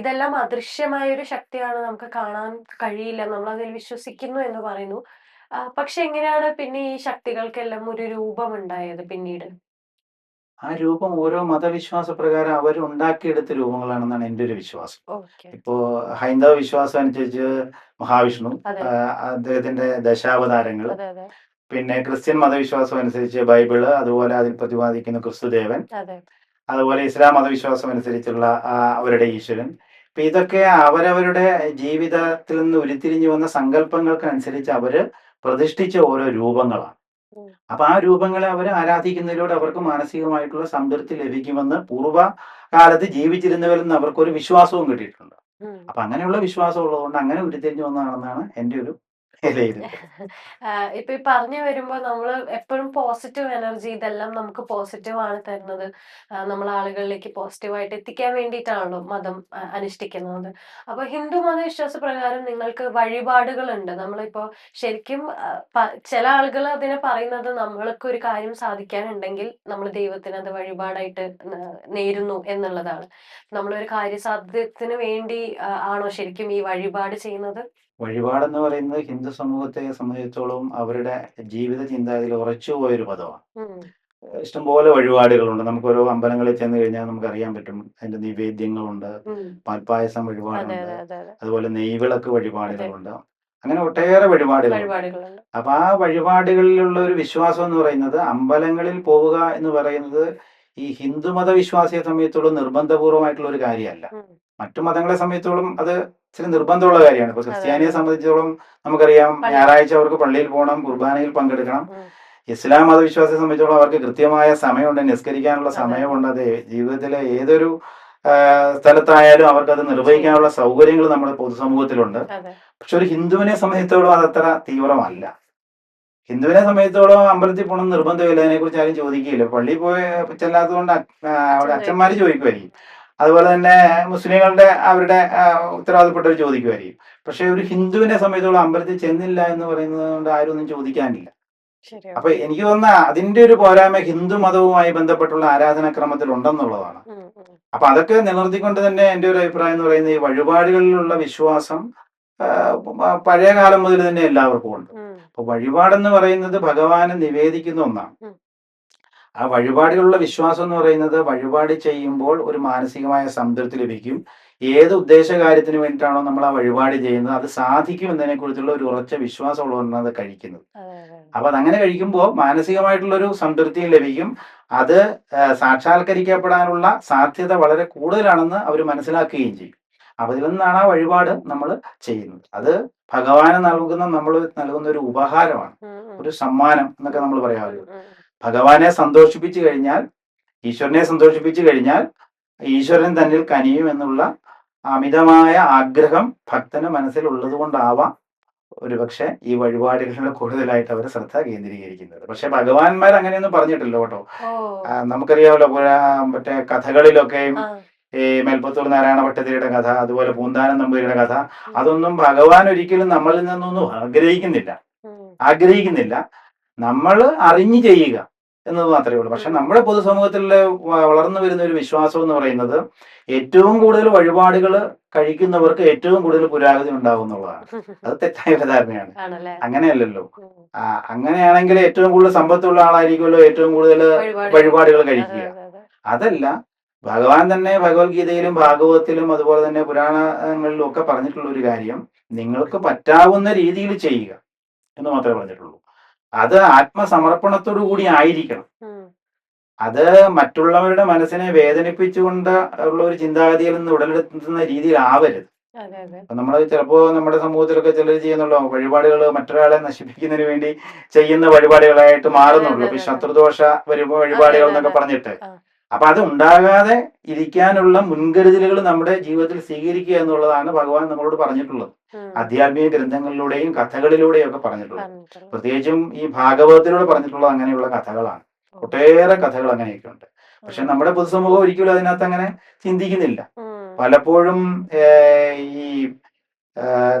ഇതെല്ലാം അദൃശ്യമായ ഒരു ശക്തിയാണ്, നമുക്ക് കാണാൻ കഴിയില്ല, നമ്മൾ അതിൽ വിശ്വസിക്കുന്നു എന്ന് പറയുന്നു. പക്ഷെ എങ്ങനെയാണ് പിന്നെ ഈ ശക്തികൾക്കെല്ലാം ഒരു രൂപം ഉണ്ടായത് പിന്നീട്? ആ രൂപം ഓരോ മതവിശ്വാസ പ്രകാരം അവർ ഉണ്ടാക്കിയെടുത്ത രൂപങ്ങളാണെന്നാണ് എൻ്റെ ഒരു വിശ്വാസം. ഇപ്പോ ഹൈന്ദവ വിശ്വാസം അനുസരിച്ച് മഹാവിഷ്ണു, അദ്ദേഹത്തിന്റെ ദശാവതാരങ്ങൾ, പിന്നെ ക്രിസ്ത്യൻ മതവിശ്വാസം അനുസരിച്ച് ബൈബിള്, അതുപോലെ അതിൽ പ്രതിപാദിക്കുന്ന ക്രിസ്തുദേവൻ, അതുപോലെ ഇസ്ലാം മതവിശ്വാസം അനുസരിച്ചുള്ള അവരുടെ ഈശ്വരൻ. ഇപ്പൊ ഇതൊക്കെ അവരവരുടെ ജീവിതത്തിൽ നിന്ന് ഉരുത്തിരിഞ്ഞു വന്ന സങ്കല്പങ്ങൾക്കനുസരിച്ച് അവര് പ്രതിഷ്ഠിച്ച ഓരോ രൂപങ്ങളാണ്. അപ്പൊ ആ രൂപങ്ങളെ അവർ ആരാധിക്കുന്നതിലൂടെ അവർക്ക് മാനസികമായിട്ടുള്ള സംതൃപ്തി ലഭിക്കുമെന്ന് പൂർവ്വകാലത്ത് ജീവിച്ചിരുന്നവരിൽ നിന്ന് അവർക്കൊരു വിശ്വാസവും കിട്ടിയിട്ടുണ്ട്. അപ്പൊ അങ്ങനെയുള്ള വിശ്വാസം ഉള്ളതുകൊണ്ട് അങ്ങനെ ഉരുത്തിരിഞ്ഞു വന്നതാണെന്നാണ് എൻ്റെ ഒരു ഇപ്പൊ ഈ പറഞ്ഞു വരുമ്പോ നമ്മള് എപ്പോഴും പോസിറ്റീവ് എനർജി, ഇതെല്ലാം നമുക്ക് പോസിറ്റീവ് ആണ് തരുന്നത്. നമ്മൾ ആളുകളിലേക്ക് പോസിറ്റീവായിട്ട് എത്തിക്കാൻ വേണ്ടിയിട്ടാണല്ലോ മതം അനുഷ്ഠിക്കുന്നത്. അപ്പൊ ഹിന്ദു മതവിശ്വാസ പ്രകാരം നിങ്ങൾക്ക് വഴിപാടുകളുണ്ട്. നമ്മളിപ്പോ ശരിക്കും ചില ആളുകൾ അതിനെ പറയുന്നത്, നമ്മൾക്ക് ഒരു കാര്യം സാധിക്കാനുണ്ടെങ്കിൽ നമ്മൾ ദൈവത്തിന് അത് വഴിപാടായിട്ട് നേരുന്നു എന്നുള്ളതാണ്. നമ്മളൊരു കാര്യസാധ്യത്തിന് വേണ്ടി ആണോ ശരിക്കും ഈ വഴിപാട് ചെയ്യുന്നത്? വഴിപാടെന്ന് പറയുന്നത് ഹിന്ദു സമൂഹത്തെ സംബന്ധിച്ചിടത്തോളം അവരുടെ ജീവിത ചിന്താഗതിയിൽ ഉറച്ചുപോയൊരു പദമാണ്. ഇഷ്ടംപോലെ വഴിപാടുകളുണ്ട്. നമുക്ക് ഓരോ അമ്പലങ്ങളിൽ ചെന്ന് കഴിഞ്ഞാൽ നമുക്ക് അറിയാൻ പറ്റും. അതിന്റെ നിവേദ്യങ്ങളുണ്ട്, പാൽപ്പായസം വഴിപാടുണ്ട്, അതുപോലെ നെയ്വിളക്ക് വഴിപാടുകളുണ്ട്. അങ്ങനെ ഒട്ടേറെ വഴിപാടുകളുണ്ട്. അപ്പൊ ആ വഴിപാടുകളിലുള്ള ഒരു വിശ്വാസം എന്ന് പറയുന്നത്, അമ്പലങ്ങളിൽ പോവുക എന്ന് പറയുന്നത് ഈ ഹിന്ദുമത വിശ്വാസിയെ സംബന്ധിച്ചോളം നിർബന്ധപൂർവമായിട്ടുള്ള ഒരു കാര്യമല്ല. മറ്റു മതങ്ങളെ സംബന്ധിച്ചോളം അത് ഇച്ചിരി നിർബന്ധമുള്ള കാര്യമാണ്. ഇപ്പൊ ക്രിസ്ത്യാനിയെ സംബന്ധിച്ചോളം നമുക്കറിയാം, ഞായറാഴ്ച അവർക്ക് പള്ളിയിൽ പോകണം, കുർബാനയിൽ പങ്കെടുക്കണം. ഇസ്ലാം മതവിശ്വാസിയെ സംബന്ധിച്ചോളം അവർക്ക് കൃത്യമായ സമയമുണ്ട്, നിസ്കരിക്കാനുള്ള സമയമുണ്ട്. അത് ജീവിതത്തിലെ ഏതൊരു സ്ഥലത്തായാലും അവർക്കത് നിർവഹിക്കാനുള്ള സൗകര്യങ്ങൾ നമ്മുടെ പൊതുസമൂഹത്തിലുണ്ട്. പക്ഷെ ഒരു ഹിന്ദുവിനെ സംബന്ധിച്ചിടത്തോളം അതത്ര തീവ്രമല്ല. ഹിന്ദുവിനെ സംബന്ധിച്ചിടത്തോളം അമ്പലത്തിൽ പോകണം നിർബന്ധമില്ല, അതിനെക്കുറിച്ച് ആരും ചോദിക്കുകയില്ല. പള്ളിയിൽ പോയി ചെല്ലാത്തതുകൊണ്ട് അവിടെ അച്ഛന്മാര് ചോദിക്കുമായിരിക്കും. അതുപോലെ തന്നെ മുസ്ലിങ്ങളുടെ അവരുടെ ഉത്തരവാദിത്തപ്പെട്ടവർ ചോദിക്കുമായിരിക്കും. പക്ഷെ ഒരു ഹിന്ദുവിനെ സംബന്ധിച്ചോളം അമ്പലത്തിൽ ചെന്നില്ല എന്ന് പറയുന്നത് കൊണ്ട് ആരും ഒന്നും ചോദിക്കാനില്ല. അപ്പൊ എനിക്ക് തോന്നുന്ന അതിന്റെ ഒരു പോരായ്മ ഹിന്ദു മതവുമായി ബന്ധപ്പെട്ടുള്ള ആരാധനാക്രമത്തിൽ ഉണ്ടെന്നുള്ളതാണ്. അപ്പൊ അതൊക്കെ നിലനിർത്തിക്കൊണ്ട് തന്നെ എൻ്റെ ഒരു അഭിപ്രായം എന്ന് പറയുന്നത്, ഈ വഴിപാടുകളിലുള്ള വിശ്വാസം പഴയ കാലം മുതൽ തന്നെ എല്ലാവർക്കും ഉണ്ട്. അപ്പൊ വഴിപാടെന്ന് പറയുന്നത് ഭഗവാന് നിവേദിക്കുന്ന ഒന്നാണ്. ആ വഴിപാടുകളുള്ള വിശ്വാസം എന്ന് പറയുന്നത്, വഴിപാട് ചെയ്യുമ്പോൾ ഒരു മാനസികമായ സംതൃപ്തി ലഭിക്കും. ഏത് ഉദ്ദേശകാര്യത്തിന് വേണ്ടിയിട്ടാണോ നമ്മൾ ആ വഴിപാട് ചെയ്യുന്നത്, അത് സാധിക്കും എന്നതിനെ കുറിച്ചുള്ള ഒരു ഉറച്ച വിശ്വാസം ഉള്ളതുകൊണ്ടാണ് അത് കഴിക്കുന്നത്. അപ്പൊ അതങ്ങനെ കഴിക്കുമ്പോൾ മാനസികമായിട്ടുള്ള ഒരു സംതൃപ്തിയും ലഭിക്കും. അത് സാക്ഷാത്കരിക്കപ്പെടാനുള്ള സാധ്യത വളരെ കൂടുതലാണെന്ന് അവർ മനസ്സിലാക്കുകയും ചെയ്യും. അപ്പൊ ഇതിൽ നിന്നാണ് ആ വഴിപാട് നമ്മൾ ചെയ്യുന്നത്. അത് ഭഗവാന് നമ്മൾ നൽകുന്ന ഒരു ഉപഹാരമാണ്, ഒരു സമ്മാനം എന്നൊക്കെ നമ്മൾ പറയാമല്ലോ. ഭഗവാനെ സന്തോഷിപ്പിച്ചു കഴിഞ്ഞാൽ, ഈശ്വരനെ സന്തോഷിപ്പിച്ചു കഴിഞ്ഞാൽ ഈശ്വരൻ തന്നിൽ കനിയും എന്നുള്ള അമിതമായ ആഗ്രഹം ഭക്തന് മനസ്സിലുള്ളത് കൊണ്ടാവാം ഒരുപക്ഷെ ഈ വഴിപാടുകളിൽ കൂടുതലായിട്ട് അവർ ശ്രദ്ധ കേന്ദ്രീകരിക്കുന്നത്. പക്ഷെ ഭഗവാന്മാർ അങ്ങനെയൊന്നും പറഞ്ഞിട്ടില്ല കേട്ടോ. നമുക്കറിയാമല്ലോ, മറ്റേ കഥകളിലൊക്കെയും ഈ മേൽപ്പത്തൂർ നാരായണ ഭട്ടതിരിയുടെ കഥ, അതുപോലെ പൂന്താനം നമ്പൂതിരിയുടെ കഥ, അതൊന്നും ഭഗവാൻ ഒരിക്കലും നമ്മളിൽ നിന്നൊന്നും ആഗ്രഹിക്കുന്നില്ല. നമ്മൾ അറിഞ്ഞു ചെയ്യുക, എന്നത് മാത്രമേ ഉള്ളൂ. പക്ഷെ ഉം. നമ്മുടെ പൊതുസമൂഹത്തിലെ വളർന്നു വരുന്ന ഒരു വിശ്വാസം എന്ന് പറയുന്നത് ഏറ്റവും കൂടുതൽ വഴിപാടുകൾ കഴിക്കുന്നവർക്ക് ഏറ്റവും കൂടുതൽ പുരോഗതി ഉണ്ടാവും എന്നുള്ളതാണ്. അത് തെറ്റായ ഒരു ധാരണയാണ്. ആണല്ലേ? അങ്ങനെയല്ലല്ലോ. ഉം. അങ്ങനെയാണെങ്കിൽ ഏറ്റവും കൂടുതൽ സമ്പത്തുള്ള ആളായിരിക്കുമല്ലോ ഏറ്റവും കൂടുതൽ വഴിപാട് വഴിപാടുകൾ കഴിക്കുന്നത്. അതെ, കഴിക്കുക. അതെ, അതെ. അതല്ല, ഭഗവാൻ തന്നെ ഭഗവത്ഗീതയിലും ഭാഗവതത്തിലും അതുപോലെ തന്നെ പുരാണങ്ങളിലും ഒക്കെ പറഞ്ഞിട്ടുള്ള ഒരു കാര്യം നിങ്ങൾക്ക് പറ്റാവുന്ന രീതിയിൽ ചെയ്യുക എന്ന് മാത്രമേ പറഞ്ഞിട്ടുള്ളൂ. അത് ആത്മസമർപ്പണത്തോടു കൂടി ആയിരിക്കണം. ഉം. അത് മറ്റുള്ളവരുടെ മനസ്സിനെ വേദനിപ്പിച്ചുകൊണ്ട് ഉള്ള ഒരു ചിന്താഗതിയിൽ നിന്ന് ഉടലെടുത്തുന്ന രീതിയിലാവരുത്. അതെ, അതെ. അപ്പൊ നമ്മൾ ചിലപ്പോ നമ്മുടെ സമൂഹത്തിലൊക്കെ ചിലർ ചെയ്യുന്നുള്ളൂ വഴിപാടുകൾ മറ്റൊരാളെ നശിപ്പിക്കുന്നതിന് വേണ്ടി ചെയ്യുന്ന വഴിപാടുകളായിട്ട് അതെ, മാറുന്നുള്ളൂ. അതെ, ഇപ്പൊ അതെ, അതെ. ശത്രുദോഷ അതെ, വഴിപാടുകൾ അതെ, എന്നൊക്കെ അതെ. പറഞ്ഞിട്ട്. ആ. അപ്പൊ അത് ഉണ്ടാകാതെ ഇരിക്കാനുള്ള മുൻകരുതലുകൾ നമ്മുടെ ജീവിതത്തിൽ സ്വീകരിക്കുക എന്നുള്ളതാണ് ഭഗവാൻ നമ്മളോട് പറഞ്ഞിട്ടുള്ളത്. ഉം. ആധ്യാത്മിക ഗ്രന്ഥങ്ങളിലൂടെയും കഥകളിലൂടെയും ഒക്കെ പറഞ്ഞിട്ടുള്ളത്. പറഞ്ഞിട്ടുള്ളത്. പ്രത്യേകിച്ചും ഈ ഭാഗവതത്തിലൂടെ പറഞ്ഞിട്ടുള്ളത് അങ്ങനെയുള്ള കഥകളാണ്. ഓ. ഒട്ടേറെ കഥകൾ അങ്ങനെയൊക്കെ ഉണ്ട്. പക്ഷെ ഉം. നമ്മുടെ പൊതുസമൂഹം ഒരിക്കലും അതിനകത്ത് അങ്ങനെ ചിന്തിക്കുന്നില്ല. ഉം. പലപ്പോഴും ഈ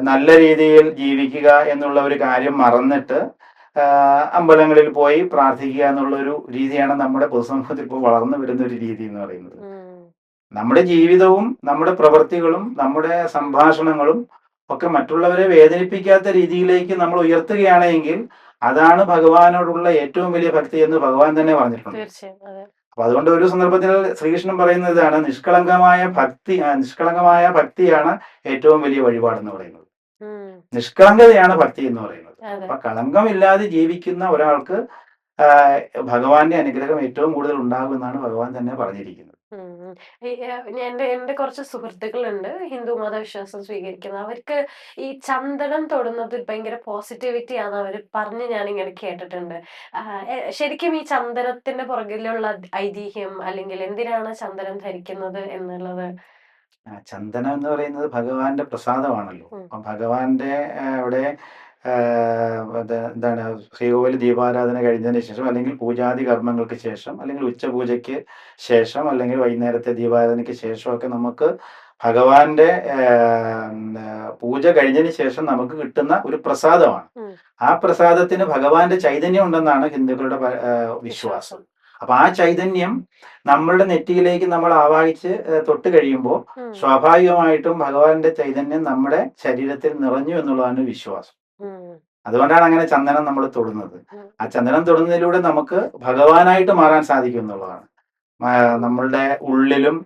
നല്ല രീതിയിൽ ജീവിക്കുക എന്നുള്ള ഒരു കാര്യം മറന്നിട്ട് അമ്പലങ്ങളിൽ പോയി പ്രാർത്ഥിക്കുക എന്നുള്ള ഒരു രീതിയാണ് നമ്മുടെ പൊതുസമൂഹത്തിൽ ഇപ്പോൾ വളർന്നു വരുന്ന ഒരു രീതി എന്ന് പറയുന്നത്. ഉം. നമ്മുടെ ജീവിതവും നമ്മുടെ പ്രവൃത്തികളും നമ്മുടെ സംഭാഷണങ്ങളും ഒക്കെ മറ്റുള്ളവരെ വേദനിപ്പിക്കാത്ത രീതിയിലേക്ക് നമ്മൾ ഉയർത്തുകയാണെങ്കിൽ അതാണ് ഭഗവാനോടുള്ള ഏറ്റവും വലിയ ഭക്തി എന്ന് ഭഗവാൻ തന്നെ പറഞ്ഞിട്ടുണ്ട്. തീർച്ചയായും. അതെ. അപ്പൊ അതുകൊണ്ട് ഒരു സന്ദർഭത്തിൽ ശ്രീകൃഷ്ണൻ പറയുന്നതാണ് നിഷ്കളങ്കമായ ഭക്തിയാണ് ഏറ്റവും വലിയ വഴിപാട് എന്ന് പറയുന്നത്. ഉം. നിഷ്കളങ്കതയാണ് ഭക്തി എന്ന് പറയുന്നത്. അതെ. അപ്പൊ കളങ്കമില്ലാതെ ജീവിക്കുന്ന ഒരാൾക്ക് ഭഗവാന്റെ അനുഗ്രഹം ഏറ്റവും കൂടുതൽ ഉണ്ടാകും എന്നാണ് ഭഗവാൻ തന്നെ പറഞ്ഞിരിക്കുന്നത്. ഉം. ഉം. എന്റെ കുറച്ച് സുഹൃത്തുക്കളുണ്ട് ഹിന്ദു മതവിശ്വാസം സ്വീകരിക്കുന്ന. അവർക്ക് ഈ ചന്ദനം തൊടുന്നത് ഭയങ്കര പോസിറ്റിവിറ്റി ആണ് അവര് പറഞ്ഞ് ഞാനിങ്ങനെ കേട്ടിട്ടുണ്ട്. ശരിക്കും ഈ ചന്ദനത്തിന്റെ പുറകിലുള്ള ഐതിഹ്യം അല്ലെങ്കിൽ എന്തിനാണ് ചന്ദനം ധരിക്കുന്നത് എന്നുള്ളത്? ചന്ദനം എന്ന് പറയുന്നത് ഭഗവാന്റെ പ്രസാദമാണല്ലോ. ഉം. അപ്പം ഭഗവാന്റെ അവിടെ എന്താണ് ശ്രീകോവിൽ ദീപാരാധന കഴിഞ്ഞതിന് ശേഷം അല്ലെങ്കിൽ പൂജാതി കർമ്മങ്ങൾക്ക് ശേഷം അല്ലെങ്കിൽ ഉച്ചപൂജയ്ക്ക് ശേഷം അല്ലെങ്കിൽ വൈകുന്നേരത്തെ ദീപാരാധനയ്ക്ക് ശേഷമൊക്കെ നമുക്ക് ഭഗവാന്റെ പൂജ കഴിഞ്ഞതിന് ശേഷം നമുക്ക് കിട്ടുന്ന ഒരു പ്രസാദമാണ്. ഉം. ആ പ്രസാദത്തിന് ഭഗവാന്റെ ചൈതന്യം ഉണ്ടെന്നാണ് ഹിന്ദുക്കളുടെ വിശ്വാസം. വിശ്വാസം. അപ്പൊ ആ ചൈതന്യം നമ്മളുടെ നെറ്റിയിലേക്ക് നമ്മൾ ആവാഹിച്ച് തൊട്ട് കഴിയുമ്പോൾ ഉം. സ്വാഭാവികമായിട്ടും ഭഗവാന്റെ ചൈതന്യം നമ്മുടെ ശരീരത്തിൽ നിറഞ്ഞു എന്നുള്ളതാണ് വിശ്വാസം. ഉം. അതുകൊണ്ടാണ് അങ്ങനെ ചന്ദനം നമ്മൾ തൊടുന്നത്. ഉം. ആ ചന്ദനം തൊടുന്നതിലൂടെ നമുക്ക് ഭഗവാനായിട്ട് മാറാൻ സാധിക്കും എന്നുള്ളതാണ്. നമ്മളുടെ ഉള്ളിലും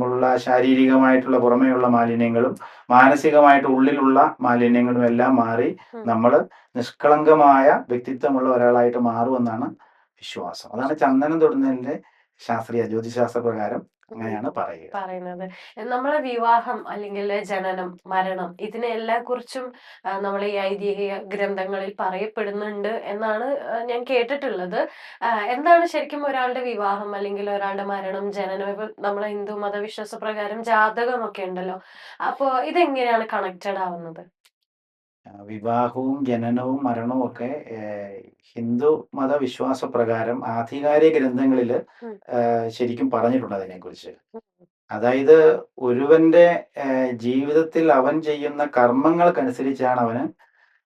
ഉള്ള ശാരീരികമായിട്ടുള്ള പുറമേയുള്ള മാലിന്യങ്ങളും മാനസികമായിട്ട് ഉള്ളിലുള്ള മാലിന്യങ്ങളും എല്ലാം മാറി ഉം. നമ്മൾ നിഷ്കളങ്കമായ വ്യക്തിത്വമുള്ള ഒരാളായിട്ട് മാറുമെന്നാണ് വിശ്വാസം. അതാണ് ചന്ദനം തൊടുന്നതിന്റെ ജ്യോതിശാസ്ത്ര പ്രകാരം അങ്ങനെയാണ് പറയുക. പറയുന്നത്. നമ്മളെ വിവാഹം അല്ലെങ്കിൽ ജനനം, മരണം ഇതിനെല്ലാം കുറിച്ചും നമ്മളെ ഈ ഐതിഹ്യ ഗ്രന്ഥങ്ങളിൽ പറയപ്പെടുന്നുണ്ട് എന്നാണ് ഞാൻ കേട്ടിട്ടുള്ളത്. എന്താണ് ശരിക്കും ഒരാളുടെ വിവാഹം അല്ലെങ്കിൽ ഒരാളുടെ മരണം, ജനനം ഇപ്പം നമ്മളെ ഹിന്ദു മതവിശ്വാസ പ്രകാരം ജാതകമൊക്കെ ഉണ്ടല്ലോ. അപ്പൊ ഇതെങ്ങനെയാണ് കണക്റ്റഡ് ആവുന്നത്? വിവാഹവും ജനനവും മരണവും ഒക്കെ ഹിന്ദു മതവിശ്വാസ പ്രകാരം ആധികാരിക ഗ്രന്ഥങ്ങളിൽ ഉം. ശരിക്കും പറഞ്ഞിട്ടുണ്ട് അതിനെക്കുറിച്ച്. ഉം. അതായത് ഒരുവന്റെ ജീവിതത്തിൽ അവൻ ചെയ്യുന്ന കർമ്മങ്ങൾക്കനുസരിച്ചാണ് അവന്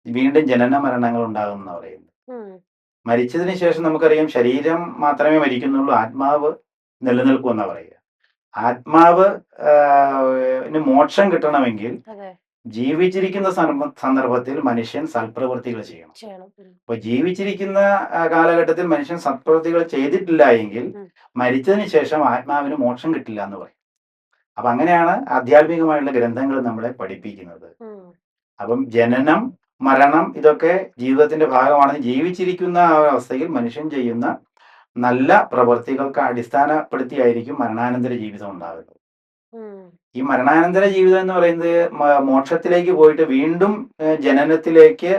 വീണ്ടും ജനന മരണങ്ങൾ ഉണ്ടാകുമെന്ന് പറയുന്നത്. ഉം. മരിച്ചതിന് ശേഷം നമുക്കറിയാം ശരീരം മാത്രമേ മരിക്കുന്നുള്ളൂ, ആത്മാവ് നിലനിൽക്കുമെന്നാണ് പറയുക. ആത്മാവ് ന് മോക്ഷം കിട്ടണമെങ്കിൽ അതെ. ജീവിച്ചിരിക്കുന്ന സന്ദർഭത്തിൽ മനുഷ്യൻ സൽപ്രവൃത്തികൾ ചെയ്യണം. ചെയ്യണം. ഉം. അപ്പൊ ജീവിച്ചിരിക്കുന്ന കാലഘട്ടത്തിൽ മനുഷ്യൻ സത്പ്രവൃത്തികൾ ചെയ്തിട്ടില്ല എങ്കിൽ ഉം. മരിച്ചതിന് ശേഷം ആത്മാവിന് മോക്ഷം കിട്ടില്ല എന്ന് പറയും. അപ്പൊ അങ്ങനെയാണ് ആധ്യാത്മികമായുള്ള ഗ്രന്ഥങ്ങൾ നമ്മളെ പഠിപ്പിക്കുന്നത്. ഉം. അപ്പം ജനനം മരണം ഇതൊക്കെ ജീവിതത്തിന്റെ ഭാഗമാണ്. ജീവിച്ചിരിക്കുന്ന ആ അവസ്ഥയിൽ മനുഷ്യൻ ചെയ്യുന്ന നല്ല പ്രവൃത്തികൾക്ക് അടിസ്ഥാനപ്പെടുത്തിയായിരിക്കും മരണാനന്തര ജീവിതം ഉണ്ടാകുന്നത്. ഉം. ഈ മരണാനന്തര ജീവിതം എന്ന് പറയുന്നത് മോക്ഷത്തിലേക്ക് പോയിട്ട് വീണ്ടും ജനനത്തിലേക്ക്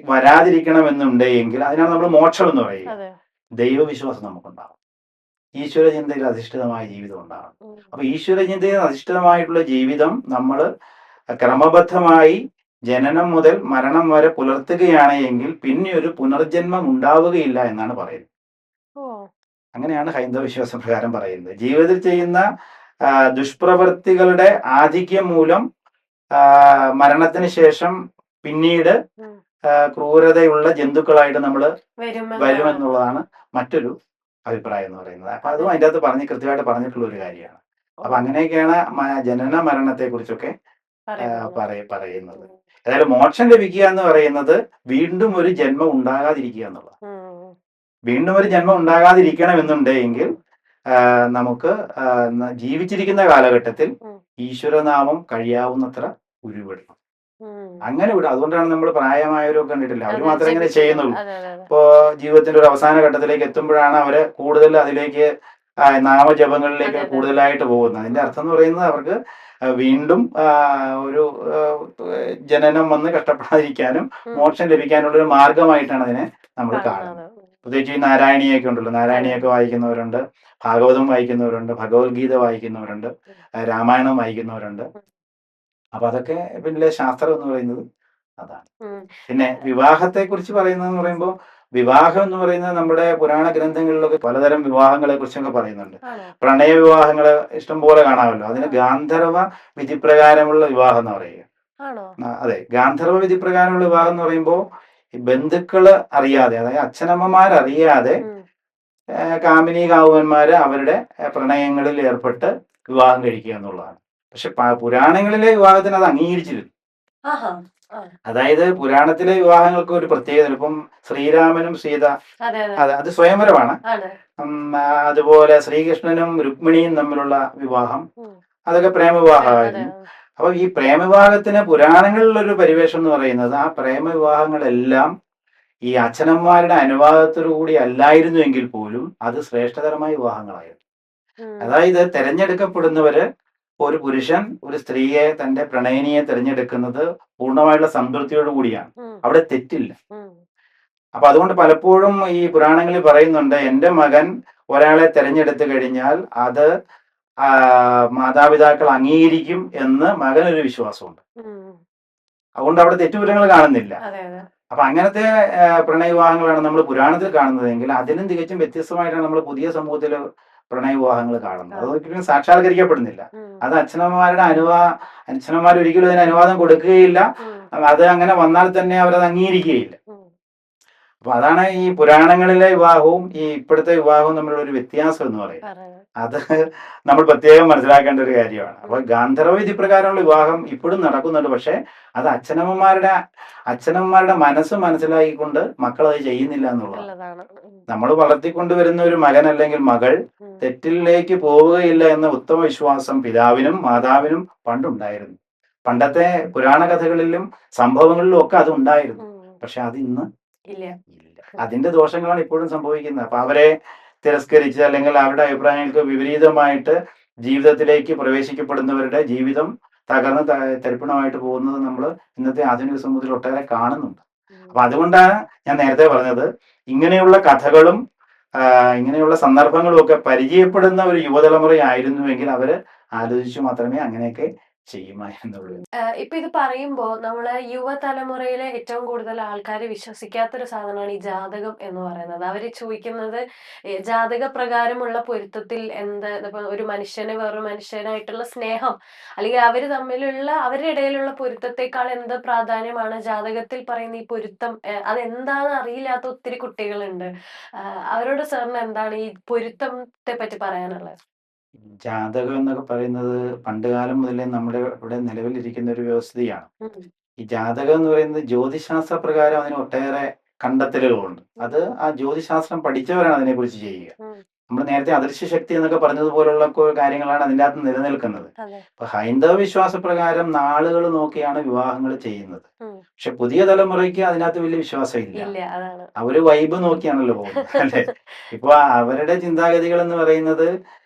വരാതിരിക്കണമെന്നുണ്ടെങ്കിൽ അതിനാണ് നമ്മൾ മോക്ഷം എന്ന് പറയുക. അതെ. ദൈവവിശ്വാസം നമുക്കുണ്ടാകും. ഈശ്വര ചിന്തയിൽ അധിഷ്ഠിതമായ ജീവിതം ഉണ്ടാകും. ഉം. അപ്പൊ ഈശ്വര ചിന്തയിൽ അധിഷ്ഠിതമായിട്ടുള്ള ജീവിതം നമ്മൾ ക്രമബദ്ധമായി ജനനം മുതൽ മരണം വരെ പുലർത്തുകയാണ് എങ്കിൽ പിന്നെ ഒരു പുനർജന്മം ഉണ്ടാവുകയില്ല എന്നാണ് പറയുന്നത്. ഓ. അങ്ങനെയാണ് ഹൈന്ദവ വിശ്വാസ പ്രകാരം പറയുന്നത്. ജീവിതത്തിൽ ചെയ്യുന്ന ദുഷ്പ്രവൃത്തികളുടെ ആധിക്യം മൂലം മരണത്തിന് ശേഷം പിന്നീട് ഉം. ക്രൂരതയുള്ള ജന്തുക്കളായിട്ട് നമ്മൾ വരുമെന്നാണ്. വരുമെന്നുള്ളതാണ് മറ്റൊരു അഭിപ്രായം എന്ന് പറയുന്നത്. അപ്പൊ അതും അതെ. അതിൻ്റെ അകത്ത് കൃത്യമായിട്ട് പറഞ്ഞിട്ടുള്ള ഒരു കാര്യമാണ്. ഓ. അപ്പൊ അങ്ങനെയൊക്കെയാണ് ജനന മരണത്തെ കുറിച്ചൊക്കെ പറയുന്നത്. പറയുന്നത്. ഉം. അതായത് മോക്ഷം ലഭിക്കുക എന്ന് പറയുന്നത് വീണ്ടും ഒരു ജന്മം ഉണ്ടാകാതിരിക്കുക എന്നുള്ളത്. ഉം. വീണ്ടും ഒരു ജന്മം ഉണ്ടാകാതിരിക്കണം എന്നുണ്ടെങ്കിൽ നമുക്ക് ജീവിച്ചിരിക്കുന്ന കാലഘട്ടത്തിൽ ഉം. ഈശ്വരനാമം കഴിയാവുന്നത്ര ഉരുവിടണം. ഉം. അങ്ങനെ വിടും. അതുകൊണ്ടാണ് നമ്മൾ പ്രായമായവരൊക്കെ കണ്ടിട്ടില്ല, അവർ അതെ, മാത്രമേ ഇങ്ങനെ ജപിക്കുന്നത്. ചെയ്യുന്നുള്ളൂ. അതെ, അതെ, അതെ. ഇപ്പോ ജീവിതത്തിന്റെ ഒരു അവസാന ഘട്ടത്തിലേക്ക് എത്തുമ്പോഴാണ് അവര് കൂടുതൽ അതിലേക്ക് നാമജപങ്ങളിലേക്ക് അതെ, അതെ. കൂടുതലായിട്ട് പോകുന്നത്. അതിന്റെ അർത്ഥം എന്ന് പറയുന്നത് അവർക്ക് വീണ്ടും ഒരു ജനനം വന്ന് കഷ്ടപ്പെടാതിരിക്കാനും ഉം. മോക്ഷം ലഭിക്കാനുള്ള ഒരു മാർഗമായിട്ടാണ് അതിനെ നമ്മൾ കാണുന്നത്. കാണുന്നത്. പ്രത്യേകിച്ച് ഈ നാരായണീയൊക്കെ ഉണ്ടല്ലോ, അതെ. നാരായണീയൊക്കെ വായിക്കുന്നവരുണ്ട്, ഭാഗവതം വായിക്കുന്നവരുണ്ട്, ഭഗവത്ഗീത വായിക്കുന്നവരുണ്ട്, രാമായണം വായിക്കുന്നവരുണ്ട്. ഉം. അപ്പൊ അതൊക്കെ പിന്നെ ശാസ്ത്രം എന്ന് പറയുന്നത് അതാണ്. ഉം. പിന്നെ വിവാഹത്തെ കുറിച്ച് പറയുന്നതെന്ന് പറയുമ്പോൾ, വിവാഹം എന്ന് പറയുന്നത് നമ്മുടെ പുരാണ ഗ്രന്ഥങ്ങളിലൊക്കെ പലതരം വിവാഹങ്ങളെ കുറിച്ചൊക്കെ പറയുന്നുണ്ട്. ആണോ? പ്രണയ വിവാഹങ്ങൾ ഇഷ്ടംപോലെ കാണാമല്ലോ. അതിന് ആ. ഗാന്ധർവ വിധിപ്രകാരമുള്ള വിവാഹം എന്ന് പറയുക. ആണോ? അതെ, ഗാന്ധർവ വിധിപ്രകാരമുള്ള വിവാഹം എന്ന് പറയുമ്പോൾ ഈ ബന്ധുക്കള് അറിയാതെ, അതായത് അച്ഛനമ്മമാരറിയാതെ ഉം. കാമിനി കാമുകന്മാര് അവരുടെ പ്രണയങ്ങളിൽ ഏർപ്പെട്ട് വിവാഹം കഴിക്കുക എന്നുള്ളതാണ്. പക്ഷെ പുരാണങ്ങളിലെ വിവാഹത്തിന് അത് അംഗീകരിച്ചിരുന്നു. ആഹാ. ആ. അതായത് പുരാണത്തിലെ വിവാഹങ്ങൾക്ക് ഒരു പ്രത്യേകത. ഇപ്പം ശ്രീരാമനും സീത, അതെ, അതെ. അത് സ്വയംവരമാണ്. ആണ്. അതുപോലെ ശ്രീകൃഷ്ണനും രുക്മിണിയും തമ്മിലുള്ള വിവാഹം, ഉം. അതൊക്കെ അതെ, പ്രേമവിവാഹമായിരുന്നു. അതെ. അപ്പൊ ഈ പ്രേമവിവാഹത്തിന് പുരാണങ്ങളിലൊരു പരിവേഷം എന്ന് പറയുന്നത്, ആ പ്രേമവിവാഹങ്ങളെല്ലാം ഈ അച്ഛനമ്മമാരുടെ അനുവാദത്തോടു കൂടി അല്ലായിരുന്നുവെങ്കിൽ പോലും അത് ശ്രേഷ്ഠതരമായ വിവാഹങ്ങളായിരുന്നു. ഉം. അതായത് തെരഞ്ഞെടുക്കപ്പെടുന്നവര്, ഒരു പുരുഷൻ ഒരു സ്ത്രീയെ, തന്റെ പ്രണയിനിയെ തിരഞ്ഞെടുക്കുന്നത് പൂർണ്ണമായിട്ടുള്ള സംതൃപ്തിയോടു കൂടിയാണ്. ഉം. അവിടെ തെറ്റില്ല. ഉം. അപ്പൊ അതുകൊണ്ട് പലപ്പോഴും ഈ പുരാണങ്ങളിൽ പറയുന്നുണ്ട്, എന്റെ മകൻ ഒരാളെ തെരഞ്ഞെടുത്തു കഴിഞ്ഞാൽ അത് മാതാപിതാക്കൾ അംഗീകരിക്കും എന്ന് മകനൊരു വിശ്വാസമുണ്ട്. ഉം. അതുകൊണ്ട് അവിടെ തെറ്റുകുറ്റങ്ങൾ കാണുന്നില്ല. അതെ, അതെ. അപ്പൊ അങ്ങനത്തെ പ്രണയവിവാഹങ്ങളാണ് നമ്മൾ പുരാണത്തിൽ കാണുന്നതെങ്കിൽ, അതിനും തികച്ചും വ്യത്യസ്തമായിട്ടാണ് നമ്മൾ പുതിയ സമൂഹത്തിൽ പ്രണയവിവാഹങ്ങൾ കാണുന്നത്. അതൊരിക്കലും സാക്ഷാത്കരിക്കപ്പെടുന്നില്ല. ഉം. അത് അച്ഛനമ്മമാർ ഒരിക്കലും അതിന് അനുവാദം കൊടുക്കുകയില്ല. ഉം. അത് അങ്ങനെ വന്നാൽ തന്നെ അവരത് അംഗീകരിക്കുകയില്ല. ഉം. അപ്പൊ അതാണ് ഈ പുരാണങ്ങളിലെ വിവാഹവും ഈ ഇപ്പോഴത്തെ വിവാഹവും തമ്മിലുള്ള ഒരു വ്യത്യാസം എന്ന് പറയുന്നത്. പറയുന്നത്. അത് നമ്മൾ പ്രത്യേകം മനസ്സിലാക്കേണ്ട ഒരു കാര്യമാണ്. അപ്പൊ ഗാന്ധർവ വിധി പ്രകാരമുള്ള വിവാഹം ഇപ്പോഴും നടക്കുന്നുണ്ട്. പക്ഷെ അത് അച്ഛനമ്മമാരുടെ മനസ്സ് മനസ്സിലാക്കിക്കൊണ്ട് മക്കൾ അത് ചെയ്യുന്നില്ല എന്നുള്ളതാണ്. നല്ലതാണ്. ഉം. നമ്മൾ വളർത്തിക്കൊണ്ടുവരുന്ന ഒരു മകൻ അല്ലെങ്കിൽ മകൾ ഉം. തെറ്റിലേക്ക് പോവുകയില്ല എന്ന ഉത്തമ വിശ്വാസം പിതാവിനും മാതാവിനും പണ്ടുണ്ടായിരുന്നു. പണ്ടത്തെ പുരാണ കഥകളിലും സംഭവങ്ങളിലും ഒക്കെ അത് ഉണ്ടായിരുന്നു. ഉം. പക്ഷെ അത് ഇന്ന് ഇല്ല. ഇല്ല. അതിന്റെ ദോഷങ്ങളാണ് ഇപ്പോഴും സംഭവിക്കുന്നത്. അപ്പൊ അവരെ തിരസ്കരിച്ച്, അല്ലെങ്കിൽ അവരുടെ അഭിപ്രായങ്ങൾക്ക് വിപരീതമായിട്ട് ജീവിതത്തിലേക്ക് പ്രവേശിക്കപ്പെടുന്നവരുടെ ജീവിതം തകർന്ന് തരിപ്പണമായിട്ട് പോകുന്നത് നമ്മൾ ഇന്നത്തെ ആധുനിക സമൂഹത്തിൽ ഒട്ടേറെ കാണുന്നുണ്ട്. ഉം. അപ്പൊ അതുകൊണ്ടാണ് ഞാൻ നേരത്തെ പറഞ്ഞത്, ഇങ്ങനെയുള്ള കഥകളും ഇങ്ങനെയുള്ള സന്ദർഭങ്ങളും ഒക്കെ പരിചയപ്പെടുന്ന ഒരു യുവതലമുറയായിരുന്നുവെങ്കിൽ അവര് ആലോചിച്ചു മാത്രമേ അങ്ങനെയൊക്കെ ചെയ്യുമായിരുന്നുള്ളൂ. ഇപ്പൊ ഇത് പറയുമ്പോ നമ്മളെ യുവതലമുറയിലെ ഏറ്റവും കൂടുതൽ ആൾക്കാർ വിശ്വസിക്കാത്തൊരു സാധനമാണ് ഈ ജാതകം എന്ന് പറയുന്നത്. അവര് ചോദിക്കുന്നത് ജാതക പ്രകാരമുള്ള പൊരുത്തത്തിൽ ഇപ്പൊ ഒരു മനുഷ്യന് വേറൊരു മനുഷ്യനായിട്ടുള്ള സ്നേഹം, അല്ലെങ്കിൽ അവര് തമ്മിലുള്ള അവരുടെ ഇടയിലുള്ള പൊരുത്തത്തെക്കാൾ എന്ത് പ്രാധാന്യമാണ് ജാതകത്തിൽ പറയുന്ന ഈ പൊരുത്തം, അതെന്താന്ന് അറിയില്ലാത്ത ഒത്തിരി കുട്ടികളുണ്ട്. അവരോട് സാറിന് എന്താണ് ഈ പൊരുത്തത്തെ പറ്റി പറയാനുള്ളത്? ജാതകം എന്നൊക്കെ പറയുന്നത് പണ്ടുകാലം മുതലേ നമ്മുടെ ഇവിടെ നിലവിലിരിക്കുന്ന ഒരു വ്യവസ്ഥയാണ്. ഉം. ഈ ജാതകം എന്ന് പറയുന്നത് ജ്യോതിശാസ്ത്ര പ്രകാരം അതിന് ഒട്ടേറെ കണ്ടെത്തലുകളുണ്ട്. അത് ആ ജ്യോതിശാസ്ത്രം പഠിച്ചവരാണ് അതിനെക്കുറിച്ച് ചെയ്യുക. ഉം. നമ്മൾ നേരത്തെ അദൃശ്യ ശക്തി എന്നൊക്കെ പറഞ്ഞതുപോലുള്ള കാര്യങ്ങളാണ് അതിൻ്റെ അകത്ത് നിലനിൽക്കുന്നത്. അതെ. ഇപ്പൊ ഹൈന്ദവ വിശ്വാസ പ്രകാരം നാളുകൾ നോക്കിയാണ് വിവാഹങ്ങൾ ചെയ്യുന്നത്. ഉം. പക്ഷെ പുതിയ തലമുറയ്ക്ക് അതിനകത്ത് വലിയ വിശ്വാസം ഇല്ല. ഇല്ല, അതാണ്. അവര് വൈബ് നോക്കിയാണല്ലോ പോകുന്നത്, അല്ലെ? ഇപ്പൊ അവരുടെ ചിന്താഗതികൾ എന്ന് പറയുന്നത്,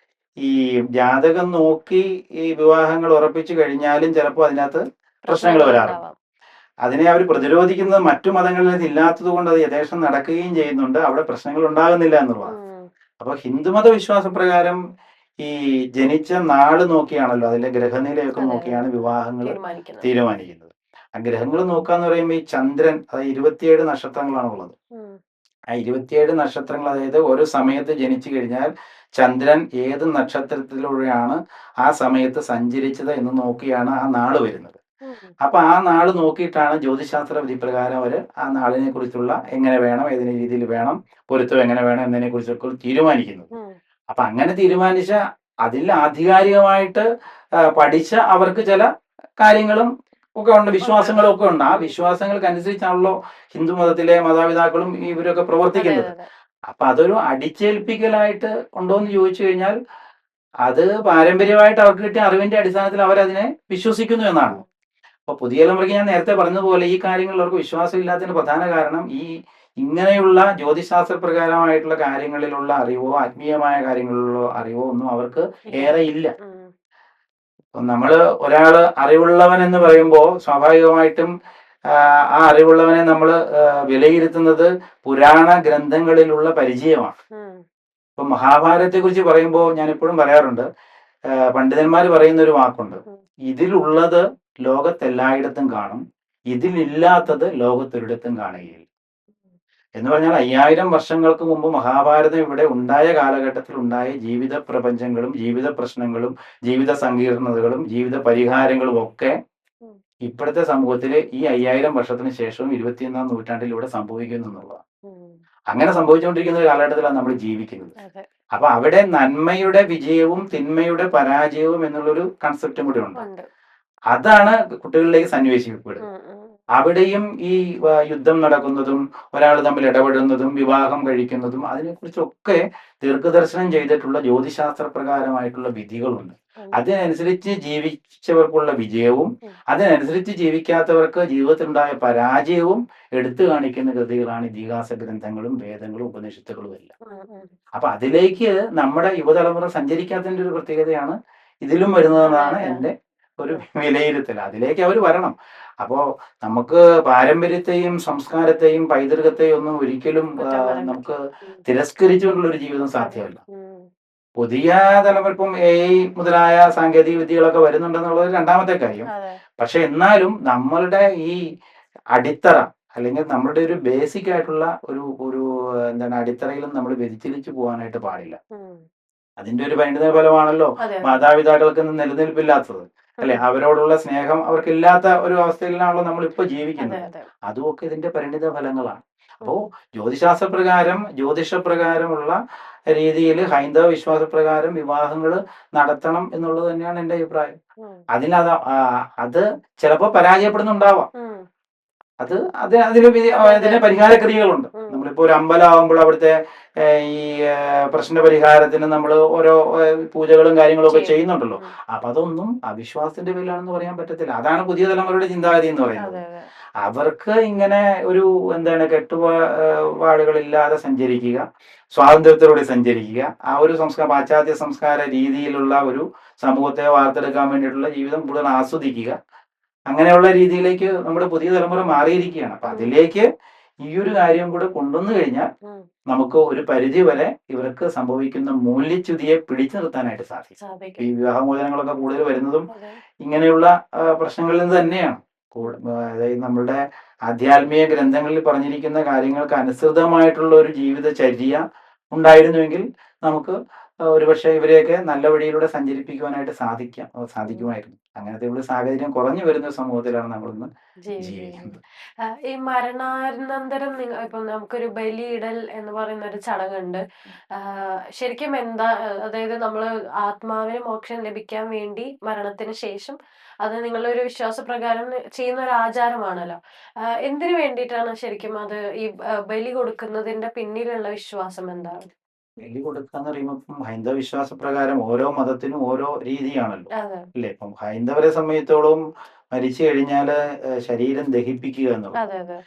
ഈ ജാതകം നോക്കി ഈ വിവാഹങ്ങൾ ഉറപ്പിച്ചു കഴിഞ്ഞാലും ചിലപ്പോൾ അതിനകത്ത് പ്രശ്നങ്ങൾ വരാറുണ്ട്. ഉണ്ടാവാം. അതിനെ അവർ പ്രതിരോധിക്കുന്നത് മറ്റു മതങ്ങളിൽ ഇത് ഇല്ലാത്തത് കൊണ്ട് അത് യഥേഷ്ടം നടക്കുകയും ചെയ്യുന്നുണ്ട്. അവിടെ പ്രശ്നങ്ങൾ ഉണ്ടാകുന്നില്ല എന്നുള്ളതാണ്. ഉം. അപ്പൊ ഹിന്ദുമത വിശ്വാസപ്രകാരം ഈ ജനിച്ച നാള് നോക്കിയാണല്ലോ, അതിലെ ഗ്രഹനിലയൊക്കെ അതെ, അതെ. നോക്കിയാണ് വിവാഹങ്ങൾ തീരുമാനിക്കുന്നത്. തീരുമാനിക്കുന്നത്. ആ ഗ്രഹങ്ങൾ നോക്കാന്ന് പറയുമ്പോൾ ഈ ചന്ദ്രൻ, അതായത് 27 നക്ഷത്രങ്ങളാണ് ഉള്ളത്. ഉം. ആ 27 നക്ഷത്രങ്ങൾ, അതായത് ഒരു സമയത്ത് ജനിച്ചു കഴിഞ്ഞാൽ ചന്ദ്രൻ ഏത് നക്ഷത്രത്തിലൂടെയാണ് ആ സമയത്ത് സഞ്ചരിച്ചത് എന്ന് നോക്കിയാണ് ആ നാള് വരുന്നത്. ഉം. അപ്പൊ ആ നാള് നോക്കിയിട്ടാണ് ജ്യോതിശാസ്ത്ര വിധി പ്രകാരം അവര് ആ നാളിനെ കുറിച്ചുള്ള എങ്ങനെ വേണം, ഏതിനെ രീതിയിൽ വേണം, പൊരുത്തം എങ്ങനെ വേണം എന്നതിനെ കുറിച്ചൊക്കെ തീരുമാനിക്കുന്നത്. ഉം. അപ്പൊ അങ്ങനെ തീരുമാനിച്ച അതിൽ ആധികാരികമായിട്ട് പഠിച്ച അവർക്ക് ചില കാര്യങ്ങളും ഒക്കെ ഉണ്ട്, ഉണ്ട്. വിശ്വാസങ്ങളും ഒക്കെ ഉണ്ട്. ആ ഉം. വിശ്വാസങ്ങൾക്ക് അനുസരിച്ചാണല്ലോ ഹിന്ദു മതത്തിലെ മാതാപിതാക്കളും ഇവരൊക്കെ അതെ, പ്രവർത്തിക്കുന്നത്. അതെ. അപ്പൊ അതൊരു അടിച്ചേൽപ്പിക്കലായിട്ട് ഉണ്ടോ എന്ന് ചോദിച്ചു കഴിഞ്ഞാൽ അത് പാരമ്പര്യമായിട്ട് അവർക്ക് കിട്ടിയ അറിവിന്റെ അടിസ്ഥാനത്തിൽ അവരതിനെ വിശ്വസിക്കുന്നു എന്നാണ്. ഉം. അപ്പൊ പുതിയ തലമുറയ്ക്ക് ഞാൻ നേരത്തെ പറഞ്ഞതുപോലെ ഈ കാര്യങ്ങളിൽ അവർക്ക് വിശ്വാസം ഇല്ലാത്തതിന്റെ പ്രധാന കാരണം ഈ ഇങ്ങനെയുള്ള ജ്യോതിശാസ്ത്ര പ്രകാരമായിട്ടുള്ള കാര്യങ്ങളിലുള്ള അറിവോ ആത്മീയമായ കാര്യങ്ങളിലുള്ള അറിവോ ഒന്നും അവർക്ക് ഇല്ല. ഏറെ ഇല്ല. ഉം. ഇപ്പം നമ്മള് ഒരാള് അറിവുള്ളവൻ എന്ന് പറയുമ്പോൾ സ്വാഭാവികമായിട്ടും ആ അറിവുള്ളവനെ നമ്മൾ വിലയിരുത്തുന്നത് പുരാണ ഗ്രന്ഥങ്ങളിലുള്ള പരിചയമാണ്. ഉം. ഇപ്പൊ മഹാഭാരതത്തെ കുറിച്ച് പറയുമ്പോൾ ഞാൻ എപ്പോഴും പറയാറുണ്ട്, പണ്ഡിതന്മാർ പറയുന്ന ഒരു വാക്കുണ്ട്, ഉം. ഇതിലുള്ളത് ലോകത്തെല്ലായിടത്തും കാണും, ഇതിലില്ലാത്തത് ലോകത്തൊരിടത്തും കാണുകയില്ല. എന്ന് പറഞ്ഞാൽ 5000 വർഷങ്ങൾക്ക് മുമ്പ് മഹാഭാരതം ഇവിടെ ഉണ്ടായ കാലഘട്ടത്തിൽ ഉണ്ടായ ജീവിത പ്രപഞ്ചങ്ങളും ജീവിത പ്രശ്നങ്ങളും ജീവിത സങ്കീർണതകളും ജീവിത പരിഹാരങ്ങളും ഒക്കെ ഉം. ഇപ്പോഴത്തെ സമൂഹത്തിൽ ഈ 5000 വർഷത്തിന് ശേഷവും 21ാം നൂറ്റാണ്ടിൽ ഇവിടെ സംഭവിക്കുന്നു എന്നുള്ളതാണ്. ഉം. അങ്ങനെ സംഭവിച്ചുകൊണ്ടിരിക്കുന്ന ഒരു കാലഘട്ടത്തിലാണ് നമ്മൾ ജീവിക്കുന്നത്. അതെ. അപ്പൊ അവിടെ നന്മയുടെ വിജയവും തിന്മയുടെ പരാജയവും എന്നുള്ളൊരു കൺസെപ്റ്റും കൂടി ഉണ്ട്. ഉണ്ട്. അതാണ് കുട്ടികളിലേക്ക് സന്നിവേശിക്കപ്പെടുന്നത്. ഉം. ഉം. അവിടെയും ഈ യുദ്ധം നടക്കുന്നതും ഒരാൾ തമ്മിൽ ഇടപെടുന്നതും വിവാഹം കഴിക്കുന്നതും അതിനെക്കുറിച്ചൊക്കെ ദീർഘദർശനം ചെയ്തിട്ടുള്ള ജ്യോതിശാസ്ത്ര പ്രകാരമായിട്ടുള്ള വിധികളുണ്ട്. ഉണ്ട്. അതിനനുസരിച്ച് ജീവിച്ചവർക്കുള്ള വിജയവും ഉം. അതിനനുസരിച്ച് ജീവിക്കാത്തവർക്ക് ജീവിതത്തിലുണ്ടായ പരാജയവും എടുത്തു കാണിക്കുന്ന കൃതികളാണ് ഇതിഹാസ ഗ്രന്ഥങ്ങളും വേദങ്ങളും ഉപനിഷത്തുകളും എല്ലാം. ഉം. ഉം. അപ്പൊ അതിലേക്ക് നമ്മുടെ യുവതലമുറ സഞ്ചരിക്കാത്തതിന്റെ ഒരു പ്രത്യേകതയാണ് ഇതിലും അതെ, വരുന്നതെന്നാണ് അതെ. എൻ്റെ ഒരു ഉം. വിലയിരുത്തൽ. അതിലേക്ക് അവർ വരണം. അപ്പോ നമുക്ക് പാരമ്പര്യത്തെയും സംസ്കാരത്തെയും പൈതൃകത്തെയും ഒന്നും ഒരിക്കലും കുറ്റം പറയാൻ നമുക്ക് പറ്റില്ല. ഉം. തിരസ്കരിച്ചുകൊണ്ടുള്ള ഒരു ജീവിതം അതെ. സാധ്യമല്ല. ഉം. പുതിയ തലമുറ ഇപ്പം AI മുതലായ സാങ്കേതിക വിദ്യകളൊക്കെ വരുന്നുണ്ടെന്നുള്ളത് രണ്ടാമത്തെ കാര്യം. അതെ. പക്ഷെ എന്നാലും നമ്മളുടെ ഈ അടിത്തറ അല്ലെങ്കിൽ നമ്മളുടെ ഒരു ബേസിക് ആയിട്ടുള്ള ഒരു ഒരു എന്താണ് അടിത്തറയിലും നമ്മൾ വ്യതിചലിച്ചു പോകാനായിട്ട് പാടില്ല. ഉം. അതിന്റെ ഒരു പരിണിത ഫലമാണല്ലോ അതെ, അതെ. മാതാപിതാക്കൾക്ക് ഇന്ന് നിലനിൽപ്പില്ലാത്തത്. അല്ലെ? ഉം. അവരോടുള്ള സ്നേഹം അവർക്കില്ലാത്ത ഒരു അവസ്ഥയിലാണല്ലോ നമ്മളിപ്പോ അതെ, ജീവിക്കുന്നത്. അതെ. അതുമൊക്കെ ഇതിന്റെ പരിണിത ഫലങ്ങളാണ്. അപ്പോ ഉം. ജ്യോതിശാസ്ത്രപ്രകാരം ജ്യോതിഷപ്രകാരമുള്ള രീതിയിൽ ഹൈന്ദവ വിശ്വാസപ്രകാരം വിവാഹങ്ങൾ നടത്തണം എന്നുള്ളത് തന്നെയാണ് എൻ്റെ അഭിപ്രായം. ഉം. അത് ചിലപ്പോൾ പരാജയപ്പെടുന്നുണ്ടാവാം. ഉം. അത് അത് അതിന് അതെ, അതിന് അതെ. പരിഹാര ക്രിയകളുണ്ട്. ഉം. നമ്മളിപ്പോ ഒരു അമ്പലമാകുമ്പോൾ അവിടുത്തെ ഈ പ്രശ്ന പരിഹാരത്തിന് നമ്മൾ ഓരോ പൂജകളും കാര്യങ്ങളും ഒക്കെ ചെയ്യും. ചെയ്യുന്നുണ്ടല്ലോ. ഉം. അപ്പൊ അതൊന്നും അവിശ്വാസത്തിന്റെ പേരിലാണെന്ന് പറയാൻ പറ്റത്തില്ല. അതാണ് പുതിയ തലമുറയുടെ ചിന്താഗതി എന്ന് പറയുന്നത്. അതെ, അതെ. അവർക്ക് ഇങ്ങനെ ഒരു എന്താണ് കെട്ടുപാടുകളില്ലാതെ സഞ്ചരിക്കുക, സ്വാതന്ത്ര്യത്തോടെ സഞ്ചരിക്കുക, ആ ഒരു പാശ്ചാത്യ സംസ്കാര രീതിയിലുള്ള ഒരു സമൂഹത്തെ വാർത്തെടുക്കാൻ വേണ്ടിയിട്ടുള്ള ജീവിതം കൂടുതൽ ആസ്വദിക്കുക, അങ്ങനെയുള്ള രീതിയിലേക്ക് നമ്മുടെ പുതിയ തലമുറ മാറിയിരിക്കുകയാണ്. അപ്പൊ ഉം. അതിലേക്ക് ഈ ഒരു കാര്യം കൂടെ കൊണ്ടുവന്നു കഴിഞ്ഞാൽ ഉം. നമുക്ക് ഒരു പരിധി വരെ ഇവർക്ക് സംഭവിക്കുന്ന മൂല്യച്യുതിയെ പിടിച്ചു നിർത്താനായിട്ട് സാധിക്കും. ഈ സാധിക്കും. വിവാഹമോചനങ്ങളൊക്കെ കൂടുതൽ വരുന്നതും അതെ. ഇങ്ങനെയുള്ള പ്രശ്നങ്ങളിൽ നിന്ന് തന്നെയാണ്. അതായത് നമ്മളുടെ ആധ്യാത്മിക ഗ്രന്ഥങ്ങളിൽ പറഞ്ഞിരിക്കുന്ന കാര്യങ്ങൾക്ക് അനുസൃതമായിട്ടുള്ള ഒരു ജീവിതചര്യ ഉണ്ടായിരുന്നുവെങ്കിൽ നമുക്ക് ഒരുപക്ഷെ ഇവരെയൊക്കെ നല്ല വഴിയിലൂടെ സഞ്ചരിപ്പിക്കുവാനായിട്ട് ഉം. സാധിക്കുമായിരുന്നു. അങ്ങനത്തെ ഒരു സാഹചര്യം കുറഞ്ഞു വരുന്ന സമൂഹത്തിലാണ് നമ്മളിന്ന് ജീവിക്കുന്നത്. ജീവിക്കുന്നത്. ഈ മരണാനന്തരം ഇപ്പം നമുക്കൊരു ബലിയിടൽ എന്ന് പറയുന്ന ഒരു ചടങ്ങുണ്ട്. ശരിക്കും എന്താ അതായത് നമ്മള് ആത്മാവിന് മോക്ഷം ലഭിക്കാൻ വേണ്ടി മരണത്തിന് ശേഷം അത് നിങ്ങളുടെ ഒരു വിശ്വാസപ്രകാരം ചെയ്യുന്ന ഒരു ആചാരമാണല്ലോ. എന്തിനു വേണ്ടിയിട്ടാണ് ശരിക്കും അത് ഈ ബലി കൊടുക്കുന്നതിന്റെ പിന്നിലുള്ള വിശ്വാസം എന്താണ്? ബലി കൊടുക്കുക എന്ന് പറയുമ്പോൾ ഇപ്പം ഹൈന്ദവ വിശ്വാസ പ്രകാരം ഓരോ മതത്തിനും ഓരോ രീതിയാണല്ലോ. അതെ. അല്ലേ? ഇപ്പം ഹൈന്ദവരെ സംബന്ധിച്ചിടത്തോളം മരിച്ചു കഴിഞ്ഞാൽ ശരീരം ദഹിപ്പിക്കുക എന്നുള്ളത്. അതെ, അതെ.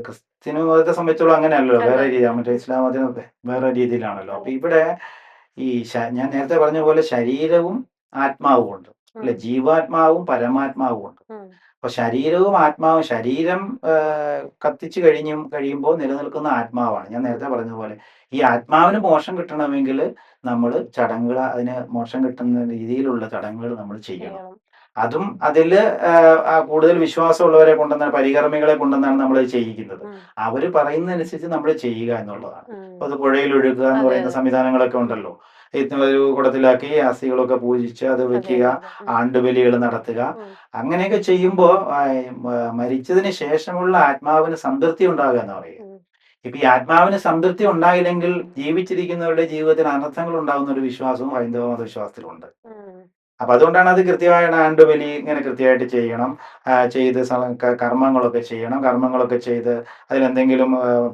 ക്രിസ്ത്യൻ മതത്തെ സംബന്ധിച്ചോളം അങ്ങനെയല്ലോ, അല്ല. വേറെ രീതിയാണ്. മറ്റേ ഇസ്ലാം മതം വേറെ രീതിയിലാണല്ലോ. അപ്പൊ അതെ. ഇവിടെ ഈ ഞാൻ നേരത്തെ പറഞ്ഞ പോലെ ശരീരവും ആത്മാവും ഉണ്ട്. അല്ലെ? ഉം. ജീവാത്മാവും പരമാത്മാവും ഉണ്ട്. ഉം. അപ്പൊ ശരീരവും ആത്മാവും, ശരീരം കത്തിച്ചു കഴിയുമ്പോൾ നിലനിൽക്കുന്ന ആത്മാവാണ്. ഞാൻ നേരത്തെ പറഞ്ഞതുപോലെ ഈ ആത്മാവിന് മോക്ഷം കിട്ടണമെങ്കിൽ നമ്മൾ ചടങ്ങുകൾ, അതിന് മോക്ഷം കിട്ടുന്ന രീതിയിലുള്ള ചടങ്ങുകൾ നമ്മൾ ചെയ്യണം. ചെയ്യണം. അതും അതിൽ കൂടുതൽ വിശ്വാസമുള്ളവരെ കൊണ്ടുവന്നാണ്, പരികർമ്മികളെ കൊണ്ടുവന്നാണ് നമ്മൾ ചെയ്യിക്കുന്നത്. ഉം. അവർ പറയുന്നതനുസരിച്ച് നമ്മൾ ചെയ്യുക എന്നുള്ളതാണ്. ഉം. അപ്പൊ അത് പുഴയിൽ ഒഴുകുക എന്ന് അതെ, പറയുന്ന അതെ. സംവിധാനങ്ങളൊക്കെ ഉണ്ടല്ലോ. ഒരു കുടത്തിലാക്കി അസ്ഥികളൊക്കെ പൂജിച്ച് അത് അതെ വെക്കുക, അതെ അതെ. ആണ്ടുബലികൾ നടത്തുക. ഉം. അങ്ങനെയൊക്കെ ചെയ്യുമ്പോൾ മരിച്ചതിന് ശേഷമുള്ള ആത്മാവിന് സംതൃപ്തി ഉണ്ടാകുക എന്ന് പറയുക. ഉം. ഇപ്പൊ ഈ ആത്മാവിന് സംതൃപ്തി ഉണ്ടായില്ലെങ്കിൽ ജീവിച്ചിരിക്കുന്നവരുടെ ജീവിതത്തിൽ അനർത്ഥങ്ങൾ ഉണ്ടാകുന്ന ഒരു വിശ്വാസവും ഹൈന്ദവ മതവിശ്വാസത്തിലുണ്ട്. ഉം. അപ്പൊ അതുകൊണ്ടാണ് അത് കൃത്യമായിട്ട് ആണ്ടുബലി ഇങ്ങനെ കൃത്യമായിട്ട് ചെയ്യണം. ചെയ്ത് കർമ്മങ്ങളൊക്കെ ചെയ്യണം. കർമ്മങ്ങളൊക്കെ ചെയ്ത് അതിലെന്തെങ്കിലും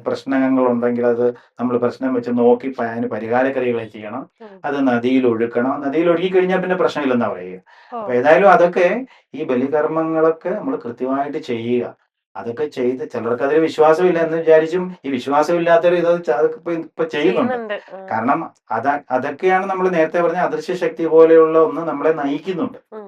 പ്രശ്നങ്ങളുണ്ടെങ്കിൽ അത് നമ്മൾ പ്രശ്നം വെച്ച് നോക്കി അതിന് പരിഹാരക്രിയകൾ ചെയ്യണം. ഉം. അത് നദിയിൽ ഒഴുക്കണം. നദിയിൽ ഒഴുകി കഴിഞ്ഞാൽ പിന്നെ പ്രശ്നമില്ലെന്നാ പറയുക. ഓ. അപ്പൊ ഏതായാലും അതൊക്കെ ഈ ബലികർമ്മങ്ങളൊക്കെ നമ്മൾ കൃത്യമായിട്ട് ചെയ്യുക. അതൊക്കെ ചെയ്ത് ചിലർക്ക് അതിൽ വിശ്വാസമില്ല എന്ന് വിചാരിച്ചും ഈ വിശ്വാസമില്ലാത്തവർ അതൊക്കെ ഇപ്പൊ ചെയ്യുന്നുണ്ട്. ചെയ്യുന്നുണ്ട്. കാരണം അതൊക്കെയാണ് നമ്മൾ നേരത്തെ പറഞ്ഞ അദൃശ്യ ശക്തി പോലെയുള്ള ഒന്ന് നമ്മളെ നയിക്കുന്നുണ്ട്. ഉം.